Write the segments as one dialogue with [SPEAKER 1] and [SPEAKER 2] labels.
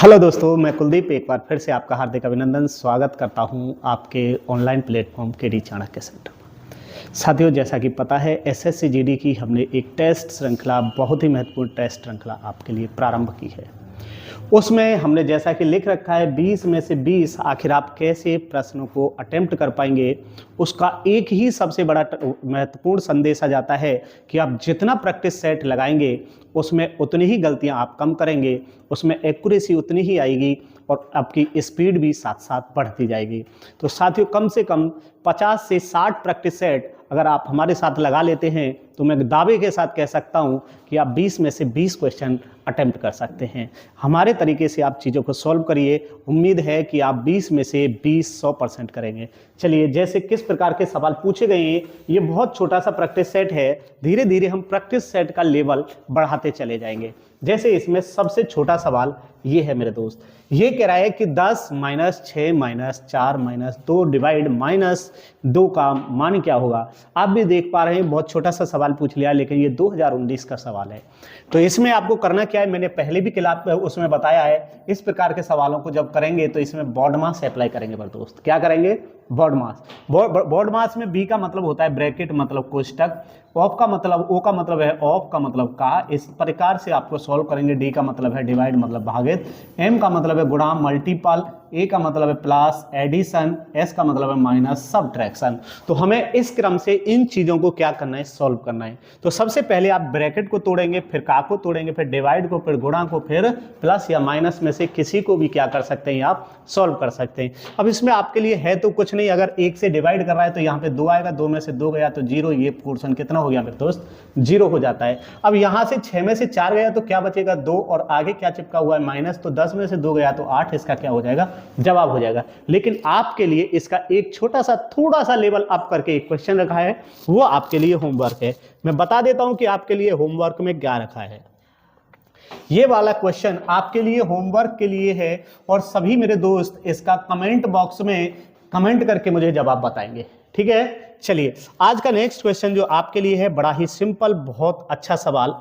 [SPEAKER 1] Hello दोस्तों, मैं कुलदीप एक बार फिर से आपका हार्दिक अभिनंदन स्वागत करता हूं आपके online platform KD Chanakya centre पर। साथियों, जैसा कि पता है एसएससी जीडी की हमने एक टेस्ट श्रृंखला, बहुत ही महत्वपूर्ण टेस्ट श्रृंखला आपके लिए प्रारंभ की है। उसमें हमने जैसा कि लिख रखा है 20 में से 20 आखिर आप कैसे प्रश्नों को अटेम्प्ट कर पाएंगे, उसका एक ही सबसे बड़ा महत्वपूर्ण संदेश आ जाता है कि आप जितना प्रैक्टिस सेट लगाएंगे उसमें उतनी ही गलतियां आप कम करेंगे, उसमें एक्यूरेसी उतनी ही आएगी और आपकी स्पीड भी साथ साथ बढ़ती जाएगी। तो साथियों, कम से कम 50 से 60 प्रैक्टिस सेट अगर आप हमारे साथ लगा लेते हैं तो मैं दावे के साथ कह सकता हूं कि आप 20 में से 20 क्वेश्चन अटेम्प्ट कर सकते हैं। हमारे तरीके से आप चीज़ों को सॉल्व करिए, उम्मीद है कि आप 20 में से 20 100% करेंगे। चलिए, जैसे किस प्रकार के सवाल पूछे गए हैं, ये बहुत छोटा सा प्रैक्टिस सेट है, धीरे धीरे हम प्रैक्टिस सेट का लेवल बढ़ाते चले जाएंगे। जैसे इसमें सबसे छोटा सवाल ये है मेरे दोस्त, ये कह रहा है कि 10 - 6 - 4 - 2 डिवाइड -2 का मान क्या होगा। आप भी देख पा रहे हैं बहुत छोटा सा सवाल पूछ लिया, लेकिन ये 2019 का सवाल है। तो इसमें आपको करना क्या है, मैंने पहले भी क्लास में उसमें बताया है, इस प्रकार के सवालों को जब करेंगे तो इसमें बोर्ड मास अप्लाई करेंगे मेरे दोस्त। क्या करेंगे? बोर्ड मास। बोर्ड मास में बी का मतलब होता है ब्रैकेट, मतलब कोष्टक, ऑफ का मतलब, ओ का मतलब है ऑफ का मतलब का, इस प्रकार से आपको सॉल्व करेंगे। डी का मतलब है डिवाइड मतलब भागित, एम का मतलब है गुणा मल्टीपल, ए का मतलब है प्लस एडिशन, एस का मतलब है माइनस सब्ट्रैक्शन। तो हमें इस क्रम से इन चीजों को क्या करना है, सॉल्व करना है। तो सबसे पहले आप ब्रैकेट को तोड़ेंगे, फिर का को तोड़ेंगे, फिर डिवाइड को, फिर गुणा को, फिर प्लस या माइनस में से किसी को भी क्या कर सकते हैं, आप सॉल्व कर सकते हैं। अब इसमें आपके लिए है तो कुछ नहीं, अगर 1 से डिवाइड कर रहा है तो यहाँ पे 2 आएगा, 2 में से 2 गया तो 0, ये पोर्शन कितना हो गया मेरे दोस्त, 0 हो जाता है। अब यहाँ से 6 में से 4 गया तो क्या बचेगा, 2, और आगे क्या चिपका हुआ है माइनस, तो 10 में से 2 गया तो 8, इसका क्या हो जाएगा, जवाब हो जाएगा। लेकिन आपके लिए इसका एक छोटा सा थोड़ा सा लेवल अप करके एक क्वेश्चन रखा है, वो आपके लिए होमवर्क है। मैं बता देता हूं कि आपके लिए होमवर्क में क्या रखा है। ये वाला क्वेश्चन आपके लिए होमवर्क के लिए है और सभी मेरे दोस्त इसका कमेंट बॉक्स में कमेंट करके मुझे जवाब बताएंगे, ठीक है। चलिए, आज का नेक्स्ट क्वेश्चन जो आपके लिए है बड़ा ही सिंपल, बहुत अच्छा सवाल।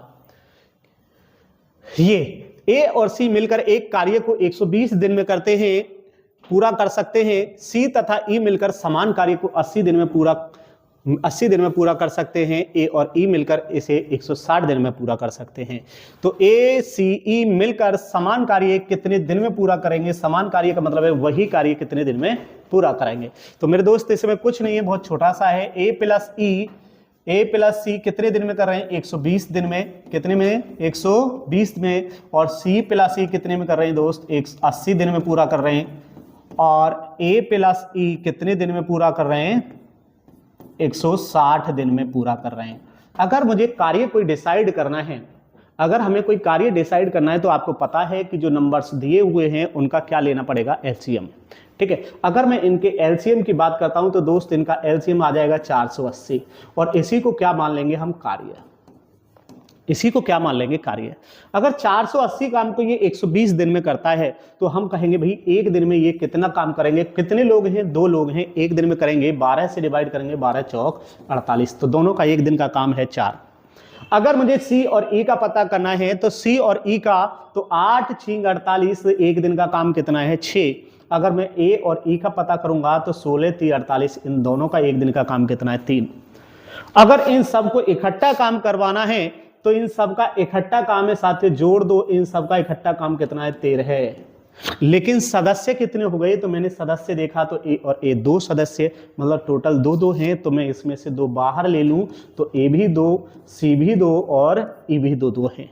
[SPEAKER 1] ये ए और सी मिलकर एक कार्य को 120 दिन में करते हैं, पूरा कर सकते हैं। सी तथा ई मिलकर समान कार्य को 80 दिन में पूरा कर सकते हैं। ए और ई मिलकर इसे 160 दिन में पूरा कर सकते हैं। तो ए सी ई मिलकर समान कार्य कितने दिन में पूरा करेंगे? समान कार्य का मतलब है वही कार्य कितने दिन में पूरा करेंगे। तो मेरे दोस्त इसमें कुछ नहीं है, बहुत छोटा सा है। ए प्लस सी कितने दिन में कर रहे हैं? 120 दिन में। कितने में? 120 में। और सी प्लस ई कितने में कर रहे हैं दोस्त? 80 दिन में पूरा कर रहे हैं। और ए प्लस ई कितने दिन में पूरा कर रहे हैं? 160 दिन में पूरा कर रहे हैं। अगर मुझे कार्य कोई डिसाइड करना है, अगर हमें कोई कार्य डिसाइड करना है तो आपको पता है कि जो नंबर्स दिए हुए हैं उनका क्या लेना पड़ेगा, एलसीएम, ठीक है। अगर मैं इनके एलसीएम की बात करता हूं तो दोस्त इनका एलसीएम आ जाएगा 480, और इसी को क्या मान लेंगे हम, कार्य। इसी को क्या मान लेंगे, कार्य। अगर 480 काम को ये 120 दिन में करता है तो हम कहेंगे भाई एक दिन में ये कितना काम करेंगे। कितने लोग हैं? 2 लोग हैं, एक दिन में करेंगे। 12 से डिवाइड करेंगे, 12 चौक 48, तो दोनों का एक दिन का काम है 4। अगर मुझे सी और ई का पता करना है तो सी और ई का तो 8 × 48, एक दिन का काम कितना है, 6। अगर मैं ए और ई का पता करूंगा तो 16 × 3 = 48, इन दोनों का एक दिन का काम कितना है, 3। अगर इन सबको इकट्ठा काम करवाना है तो इन सबका इकट्ठा काम है, साथियों जोड़ दो, इन सबका इकट्ठा काम कितना है, 13 है। लेकिन सदस्य कितने हो गए? तो मैंने सदस्य देखा तो ए और ए 2 सदस्य, मतलब टोटल 2 हैं। तो मैं इसमें से 2 बाहर ले लूं तो ए भी 2, सी भी 2 और ई भी 2 हैं,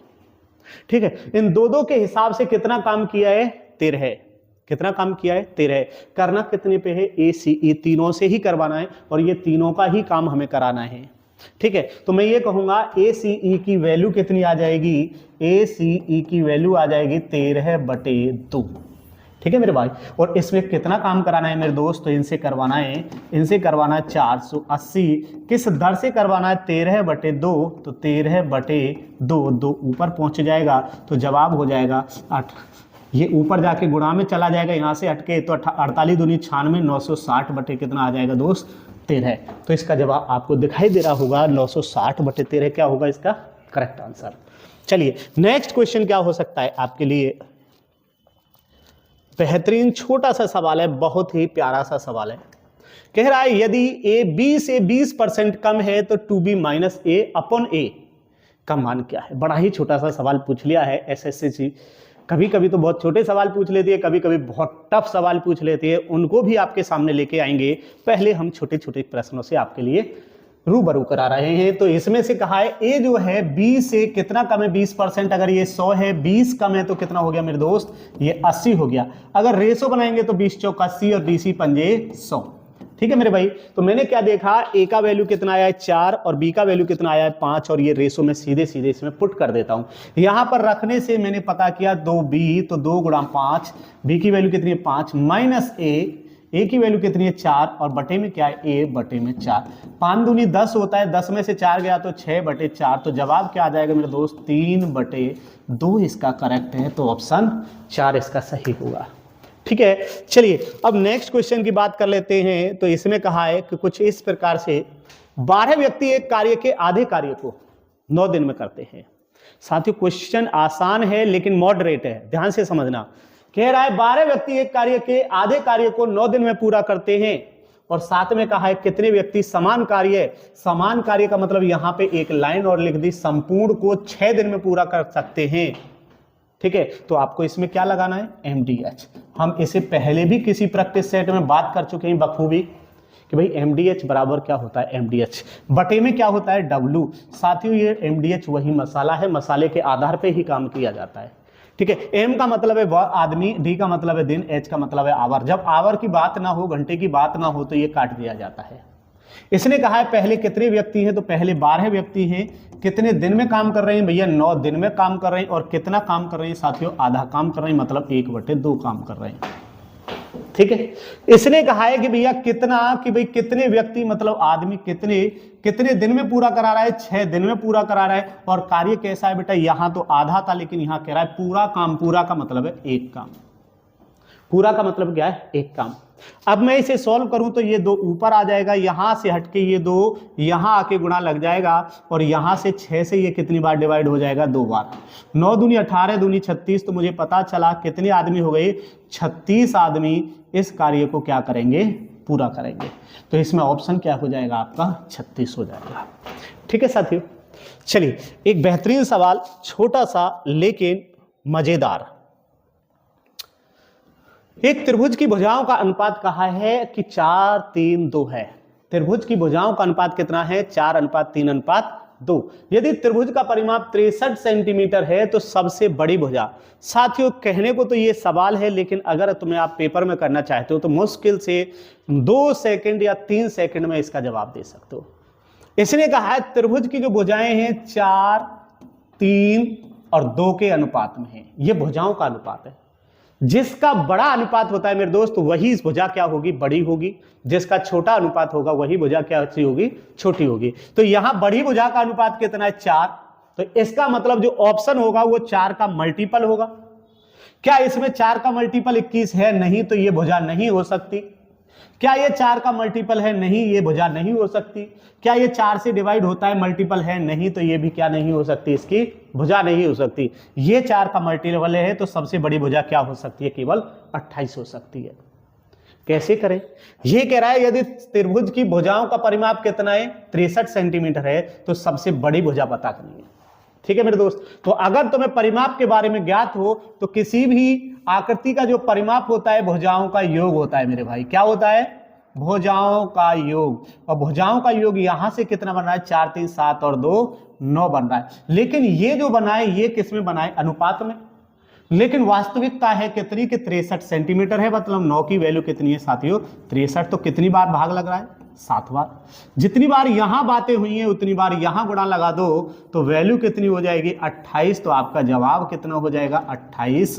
[SPEAKER 1] ठीक है। इन 2 के हिसाब से कितना काम किया है, 13 है। कितना काम किया है, 13 है। करना कितने पे है, ए सी ई तीनों से ही करवाना है, और ये तीनों का ही काम हमें कराना है, ठीक है। तो मैं ये कहूंगा ए सी ई की वैल्यू कितनी आ जाएगी, ए सी ई की वैल्यू आ जाएगी 13/2, ठीक है मेरे भाई। और इसमें कितना काम कराना है मेरे दोस्त, तो इनसे करवाना है 480। किस दर से करवाना है, 13/2, तो 13/2, 2 ऊपर पहुंच जाएगा तो जवाब हो जाएगा 8। ये ऊपर जाके गुणा में चला जाएगा, यहाँ से हटके तो 48 दूनी 96, 960 बटे कितना आ जाएगा दोस्त, 13। तो इसका जवाब आपको दिखाई दे रहा होगा, 960/13 क्या होगा इसका करेक्ट आंसर। चलिए, नेक्स्ट क्वेश्चन क्या हो सकता है आपके लिए। बेहतरीन छोटा सा सवाल है, बहुत ही प्यारा सा सवाल है। कह रहा है यदि ए बी से 20% कम है तो 2b माइनस ए अपॉन ए का मान क्या है। बड़ा ही छोटा सा सवाल पूछ लिया है एसएससी। कभी कभी तो बहुत छोटे सवाल पूछ लेती है, कभी कभी बहुत टफ सवाल पूछ लेती है, उनको भी आपके सामने लेके आएंगे। पहले हम छोटे छोटे प्रश्नों से आपके लिए रूबरू करा रहे हैं। तो इसमें से कहा है ए जो है बी से कितना कम है 20%। अगर ये 100 है, 20 कम है तो कितना हो गया मेरे दोस्त, ये 80 हो गया। अगर रेशो बनाएंगे तो 20 चौक 80 और 20 पंजे 100। ठीक है मेरे भाई। तो मैंने क्या देखा, ए का वैल्यू कितना आया है 4 और बी का वैल्यू कितना आया है 5 और ये रेशो में सीधे सीधे इसमें पुट कर देता हूं। यहां पर रखने से मैंने पता किया 2b, तो 2 गुणा 5, बी की वैल्यू कितनी है 5 माइनस ए की वैल्यू कितनी है 4 और बटे में क्या है ए बटे में 4। 5 दूनी 10 होता है, 10 में से 4 गया तो 6 बटे 4। तो जवाब क्या आ जाएगा मेरे दोस्त, 3 बटे 2 इसका करेक्ट है। तो ऑप्शन 4 इसका सही होगा। ठीक है, चलिए अब नेक्स्ट क्वेश्चन की बात कर लेते हैं। तो इसमें कहा है कि कुछ इस प्रकार से 12 व्यक्ति एक कार्य के आधे कार्य को 9 दिन में करते हैं। साथियों क्वेश्चन आसान है लेकिन मॉडरेट है, ध्यान से समझना। कह रहा है 12 व्यक्ति एक कार्य के आधे कार्य को 9 दिन में पूरा करते हैं और साथ में कहा है कितने व्यक्ति समान कार्य का मतलब यहां पे एक लाइन और लिख दी, संपूर्ण को 6 दिन में पूरा कर सकते हैं। ठीक है, तो आपको इसमें क्या लगाना है, MDH। हम इसे पहले भी किसी प्रैक्टिस सेट में बात कर चुके हैं बखूबी कि भाई MDH बराबर क्या होता है, MDH बटे में क्या होता है W। साथियों ये MDH वही मसाला है, मसाले के आधार पे ही काम किया जाता है। ठीक है, M का मतलब है आदमी, D का मतलब है दिन, H का मतलब है आवर। जब आवर की बात ना हो, घंटे की बात ना हो तो ये काट दिया जाता है। इसने कहा है पहले कितने व्यक्ति हैं, तो पहले 12 व्यक्ति हैं। कितने दिन में काम कर रहे हैं भैया, 9 दिन में काम कर रहे हैं। और कितना काम कर रहे हैं साथियों, आधा काम कर रहे हैं, मतलब 1/2 काम कर रहे हैं। ठीक है, इसने कहा है कि भैया कितना, कि भाई कितने व्यक्ति मतलब आदमी कितने दिन में पूरा करा रहा है, 6 दिन में पूरा करा रहा है। और कार्य कैसा है बेटा, यहां तो आधा था लेकिन यहां कह रहा है पूरा काम। पूरा का मतलब है एक काम, पूरा का मतलब क्या है, एक काम। अब मैं इसे सॉल्व करूं तो ये 2 ऊपर आ जाएगा, यहां से हटके ये 2 यहां आके गुणा लग जाएगा और यहां से 6 से ये कितनी बार डिवाइड हो जाएगा, 2 बार। 9 दूनी 18, दूनी 36। तो मुझे पता चला कितने आदमी हो गए, 36 आदमी इस कार्य को क्या करेंगे, पूरा करेंगे। तो इसमें ऑप्शन क्या हो जाएगा आपका, 36 हो जाएगा। ठीक है साथियों, चलिए एक बेहतरीन सवाल, छोटा सा लेकिन मजेदार। एक त्रिभुज की भुजाओं का अनुपात कहा है कि 4:3:2 है। त्रिभुज की भुजाओं का अनुपात कितना है, 4:3:2। यदि त्रिभुज का परिमाप 63 सेंटीमीटर है तो सबसे बड़ी भुजा। साथियों कहने को तो ये सवाल है लेकिन अगर तुम्हें आप पेपर में करना चाहते हो तो मुश्किल से 2 सेकंड या 3 सेकंड में इसका जवाब दे सकते हो। इसने कहा है त्रिभुज की जो भुजाएं हैं 4, 3 और 2 के अनुपात में है। ये भुजाओं का अनुपात है। जिसका बड़ा अनुपात होता है मेरे दोस्त वही भुजा क्या होगी, बड़ी होगी। जिसका छोटा अनुपात होगा वही भुजा क्या होगी, छोटी होगी। तो यहां बड़ी भुजा का अनुपात कितना है, 4। तो इसका मतलब जो ऑप्शन होगा वो 4 का मल्टीपल होगा। क्या इसमें 4 का मल्टीपल 21 है, नहीं, तो ये भुजा नहीं हो सकती। क्या ये 4 का मल्टीपल है, नहीं, ये भुजा नहीं हो सकती। क्या ये 4 से डिवाइड होता है, मल्टीपल है, नहीं, तो ये भी क्या नहीं हो सकती, इसकी भुजा नहीं हो सकती। ये 4 का मल्टीपल है तो सबसे बड़ी भुजा क्या हो सकती है, केवल 28 हो सकती है। कैसे करें, ये कह रहा है यदि त्रिभुज की भुजाओं का परिमाप कितना है, 63 सेंटीमीटर है, तो सबसे बड़ी भुजा पता करनी है। ठीक है मेरे दोस्त, तो अगर तुम्हें परिमाप के बारे में ज्ञात हो तो किसी भी आकृति का जो परिमाप होता है भुजाओं का योग होता है मेरे भाई। क्या होता है, भुजाओं का योग। और भुजाओं का योग यहां से कितना बन रहा है, 4, 3, 7 और 2 9 बन रहा है। लेकिन ये जो बना है ये किस में बना है, अनुपात में। लेकिन वास्तविकता है कितनी, कि 63 सेंटीमीटर है। मतलब 9 की वैल्यू कितनी है साथियों, 63। तो कितनी बार भाग लग रहा है, 7 बार। जितनी बार यहां बातें हुई हैं उतनी बार यहां गुणा लगा दो तो वैल्यू कितनी हो जाएगी, 28। तो आपका जवाब कितना हो जाएगा, 28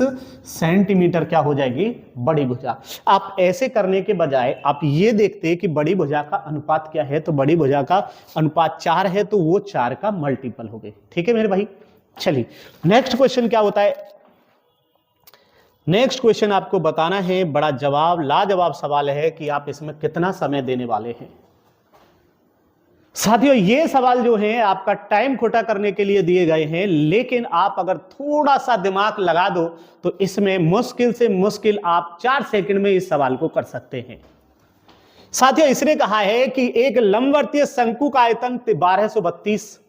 [SPEAKER 1] सेंटीमीटर क्या हो जाएगी, बड़ी भुजा। आप ऐसे करने के बजाय आप ये देखते कि बड़ी भुजा का अनुपात क्या है, तो बड़ी भुजा का अनुपात 4 है तो वो 4 का मल्टीपल हो गए। ठीक है मेरे भाई, चलिए नेक्स्ट क्वेश्चन क्या होता है। नेक्स्ट क्वेश्चन आपको बताना है, बड़ा लाजवाब सवाल है कि आप इसमें कितना समय देने वाले हैं। साथियों ये सवाल जो है आपका टाइम खोटा करने के लिए दिए गए हैं, लेकिन आप अगर थोड़ा सा दिमाग लगा दो तो इसमें मुश्किल से मुश्किल आप 4 सेकंड में इस सवाल को कर सकते हैं। साथियों इसने कहा है कि एक लंबवर्तीय शंकु का आयतन 1232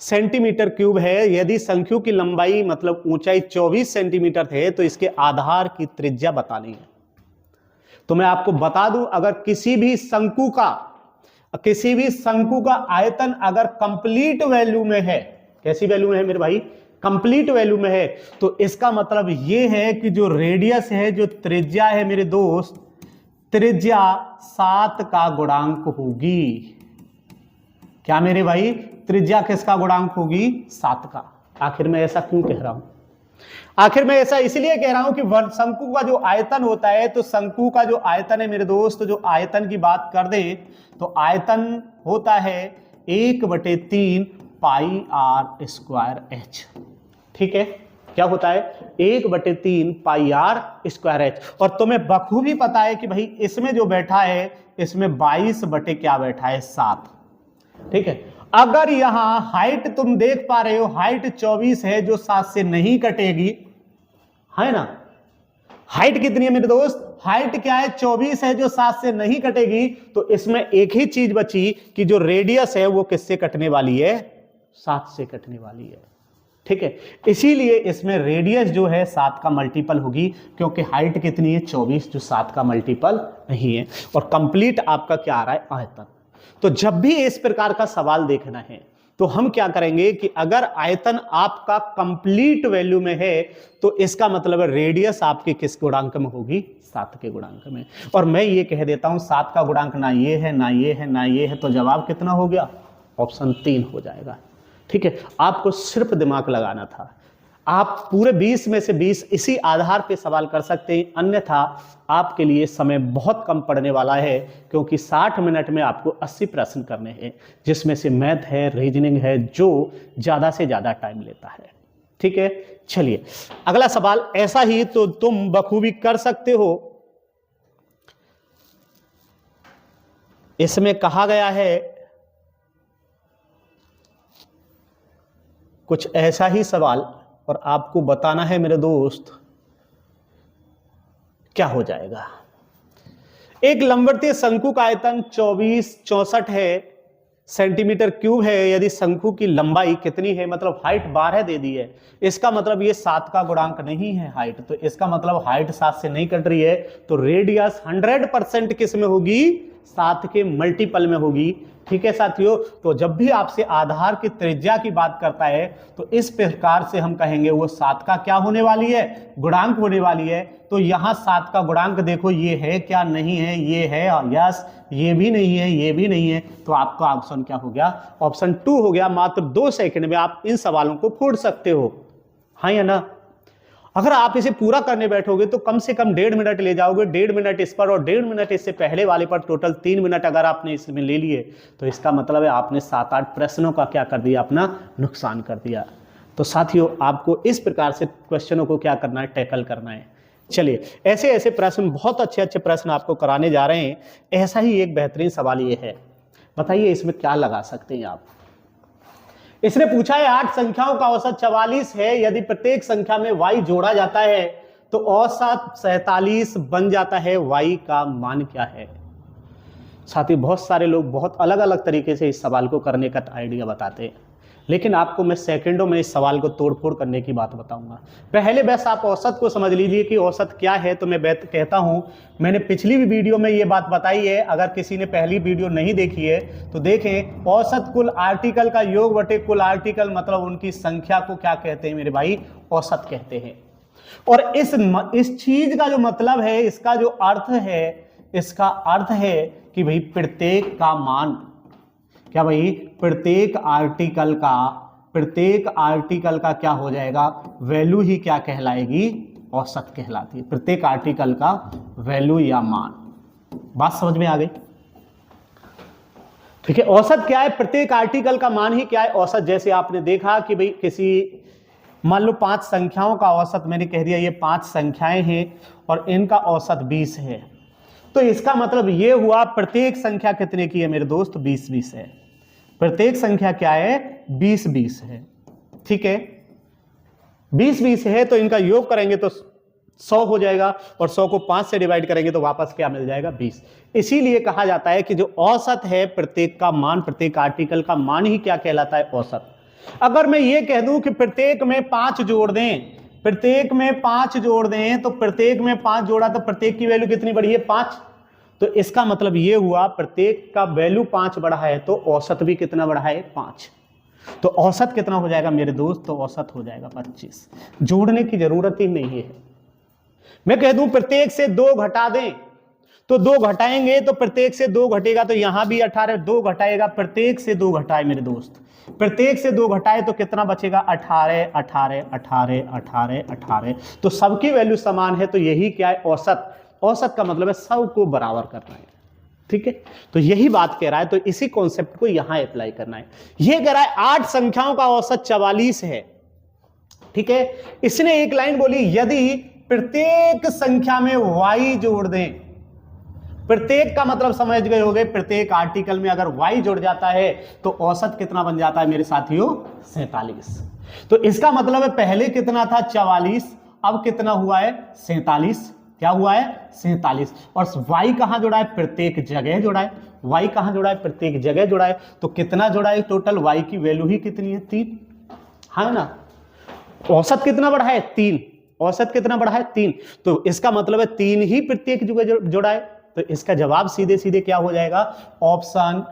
[SPEAKER 1] सेंटीमीटर क्यूब है। यदि शंकु की लंबाई मतलब ऊंचाई 24 सेंटीमीटर है तो इसके आधार की त्रिज्या बतानी है। तो मैं आपको बता दूं, अगर किसी भी शंकु का आयतन अगर कंप्लीट वैल्यू में है, कैसी वैल्यू में है मेरे भाई, कंप्लीट वैल्यू में है, तो इसका मतलब यह है कि जो रेडियस है, जो त्रिज्या है मेरे दोस्त, त्रिज्या 7 का गुणांक होगी। क्या मेरे भाई, त्रिज्या किसका गुणांक होगी, 7 का। आखिर में ऐसा क्यों कह रहा हूं, आखिर में ऐसा इसलिए कह रहा हूं कि शंकु का जो आयतन होता है, तो शंकु का जो आयतन है मेरे दोस्त, जो आयतन की बात कर दें तो आयतन होता है 1/3 पाई आर स्क्वायर एच। ठीक है, क्या होता है, 1/3 पाई आर स्क्वायर एच। और तुम्हें बखूबी पता है कि भाई इसमें जो बैठा है, इसमें 22 बटे क्या बैठा है, 7। ठीक है, अगर यहां हाइट तुम देख पा रहे हो, हाइट 24 है जो 7 से नहीं कटेगी, है ना। हाइट कितनी है मेरे दोस्त, हाइट क्या है, 24 है जो 7 से नहीं कटेगी। तो इसमें एक ही चीज बची कि जो रेडियस है वो किससे कटने वाली है, 7 से कटने वाली है। ठीक है, इसीलिए इसमें रेडियस जो है 7 का मल्टीपल होगी, क्योंकि हाइट कितनी है, 24, जो 7 का मल्टीपल नहीं है। और कंप्लीट आपका क्या आ रहा है, आयतन। तो जब भी इस प्रकार का सवाल देखना है तो हम क्या करेंगे कि अगर आयतन आपका कंप्लीट वैल्यू में है तो इसका मतलब रेडियस आपके किस गुणांक में होगी, 7 के गुणांक में। और मैं ये कह देता हूं 7 का गुणांक ना ये है, ना ये है, ना ये है, तो जवाब कितना हो गया, ऑप्शन 3 हो जाएगा। ठीक है, आपको सिर्फ दिमाग लगाना था। आप पूरे 20 में से 20 इसी आधार पे सवाल कर सकते हैं, अन्यथा आपके लिए समय बहुत कम पड़ने वाला है, क्योंकि 60 मिनट में आपको 80 प्रश्न करने हैं, जिसमें से मैथ है, रीजनिंग है, जो ज़्यादा से ज़्यादा टाइम लेता है। ठीक है, चलिए अगला सवाल ऐसा ही तो तुम बखूबी कर सकते हो। इसमें कहा गया है कुछ ऐसा ही सवाल, और आपको बताना है मेरे दोस्त क्या हो जाएगा। एक लंबवर्तीय शंकु का आयतन 64 है सेंटीमीटर क्यूब है। यदि शंकु की लंबाई कितनी है, मतलब हाइट 12 दे दी है, इसका मतलब ये 7 का गुणांक नहीं है हाइट, तो इसका मतलब हाइट 7 से नहीं कट रही है, तो रेडियस 100% किस में होगी, 7 के मल्टीपल में होगी। ठीक है साथियों, तो जब भी आपसे आधार की त्रिज्या की बात करता है तो इस प्रकार से हम कहेंगे वो 7 का क्या होने वाली है, गुणांक होने वाली है। तो यहां 7 का गुणांक देखो, ये है क्या, नहीं है, ये है, यस, ये भी नहीं है, ये भी नहीं है, तो आपका ऑप्शन क्या हो गया, ऑप्शन 2 हो गया। मात्र 2 सेकंड में आप इन सवालों को फोड़ सकते हो, हाँ या ना। अगर आप इसे पूरा करने बैठोगे तो कम से कम 1.5 मिनट ले जाओगे, 1.5 मिनट इस पर और 1.5 मिनट इससे पहले वाले पर, टोटल 3 मिनट अगर आपने इसमें ले लिए तो इसका मतलब है आपने 7-8 प्रश्नों का क्या कर दिया, अपना नुकसान कर दिया। तो साथियों आपको इस प्रकार से क्वेश्चनों को क्या करना है, टैकल करना है। चलिए ऐसे ऐसे प्रश्न, बहुत अच्छे अच्छे प्रश्न आपको कराने जा रहे हैं। ऐसा ही एक बेहतरीन सवाल ये है, बताइए इसमें क्या लगा सकते हैं आप। इसने पूछा है 8 संख्याओं का औसत 44 है, यदि प्रत्येक संख्या में y जोड़ा जाता है तो औसत 47 बन जाता है, y का मान क्या है। साथ ही बहुत सारे लोग बहुत अलग अलग तरीके से इस सवाल को करने का आइडिया बताते हैं, लेकिन आपको मैं सेकंडों में इस सवाल को तोड़फोड़ करने की बात बताऊंगा। पहले बस आप औसत को समझ लीजिए कि औसत क्या है। तो मैं कहता हूं, मैंने पिछली भी वीडियो में ये बात बताई है, अगर किसी ने पहली वीडियो नहीं देखी है तो देखें। औसत कुल आर्टिकल का योग बटे कुल आर्टिकल, मतलब उनकी संख्या को क्या कहते हैं मेरे भाई, औसत कहते हैं। और इस चीज का जो मतलब है, इसका जो अर्थ है, इसका अर्थ है कि भाई प्रत्येक का मान, क्या भाई, प्रत्येक आर्टिकल का क्या हो जाएगा, वैल्यू ही क्या कहलाएगी, औसत कहलाती है। प्रत्येक आर्टिकल का वैल्यू या मान, बात समझ में आ गई। ठीक है, औसत क्या है, प्रत्येक आर्टिकल का मान ही क्या है, औसत। जैसे आपने देखा कि भाई किसी, मान लो 5 संख्याओं का औसत मैंने कह दिया, ये 5 संख्याएं हैं और इनका औसत 20 है, तो इसका मतलब ये हुआ प्रत्येक संख्या कितने की है मेरे दोस्त, 20-20 है। प्रत्येक संख्या क्या है 20-20 है। ठीक है, 20-20 है तो इनका योग करेंगे तो 100 हो जाएगा और 100 को 5 से डिवाइड करेंगे तो वापस क्या मिल जाएगा 20। इसीलिए कहा जाता है कि जो औसत है प्रत्येक का मान, प्रत्येक आर्टिकल का मान ही क्या कहलाता है औसत। अगर मैं ये कह दूं कि प्रत्येक में 5 जोड़ दें, प्रत्येक में 5 जोड़ दें तो प्रत्येक में 5 जोड़ा तो प्रत्येक की वैल्यू कितनी बढ़ी है 5। तो इसका मतलब ये हुआ प्रत्येक का वैल्यू 5 बढ़ा है तो औसत भी कितना बढ़ा है 5। तो औसत कितना हो जाएगा मेरे दोस्त, तो औसत हो जाएगा 25। जोड़ने की जरूरत ही नहीं है। मैं कह दूं प्रत्येक से 2 घटा दें तो 2 घटाएंगे तो प्रत्येक से 2 घटेगा तो यहां भी 18, 2 घटाएगा, प्रत्येक से 2 घटाए मेरे दोस्त, प्रत्येक से 2 घटाए तो कितना बचेगा 18, 18, 18, 18, 18। तो सबकी वैल्यू समान है तो यही क्या है औसत। औसत का मतलब है सबको बराबर करना है। ठीक है, तो यही बात कह रहा है, तो इसी कॉन्सेप्ट को यहां अप्लाई करना है। यह कह रहा है 8 संख्याओं का औसत 44 है। ठीक है, इसने एक लाइन बोली यदि प्रत्येक संख्या में y जोड़ दें, प्रत्येक का मतलब समझ गए होंगे, प्रत्येक आर्टिकल में अगर y जुड़ जाता है तो औसत कितना बन जाता है मेरे साथियों 47। तो इसका मतलब है पहले कितना था 44, अब कितना हुआ है 47। क्या हुआ है 47। और y कहां जुड़ा है प्रत्येक जगह जुड़ा है, y कहां जुड़ा है प्रत्येक जगह जुड़ा है। तो कितना जुड़ा है टोटल, y की वैल्यू ही कितनी है 3, है ना। औसत कितना बढ़ा है 3, औसत कितना बढ़ा है 3। तो इसका मतलब है 3 ही प्रत्येक जगह जुड़ा है। तो इसका जवाब सीधे सीधे क्या हो जाएगा, ऑप्शन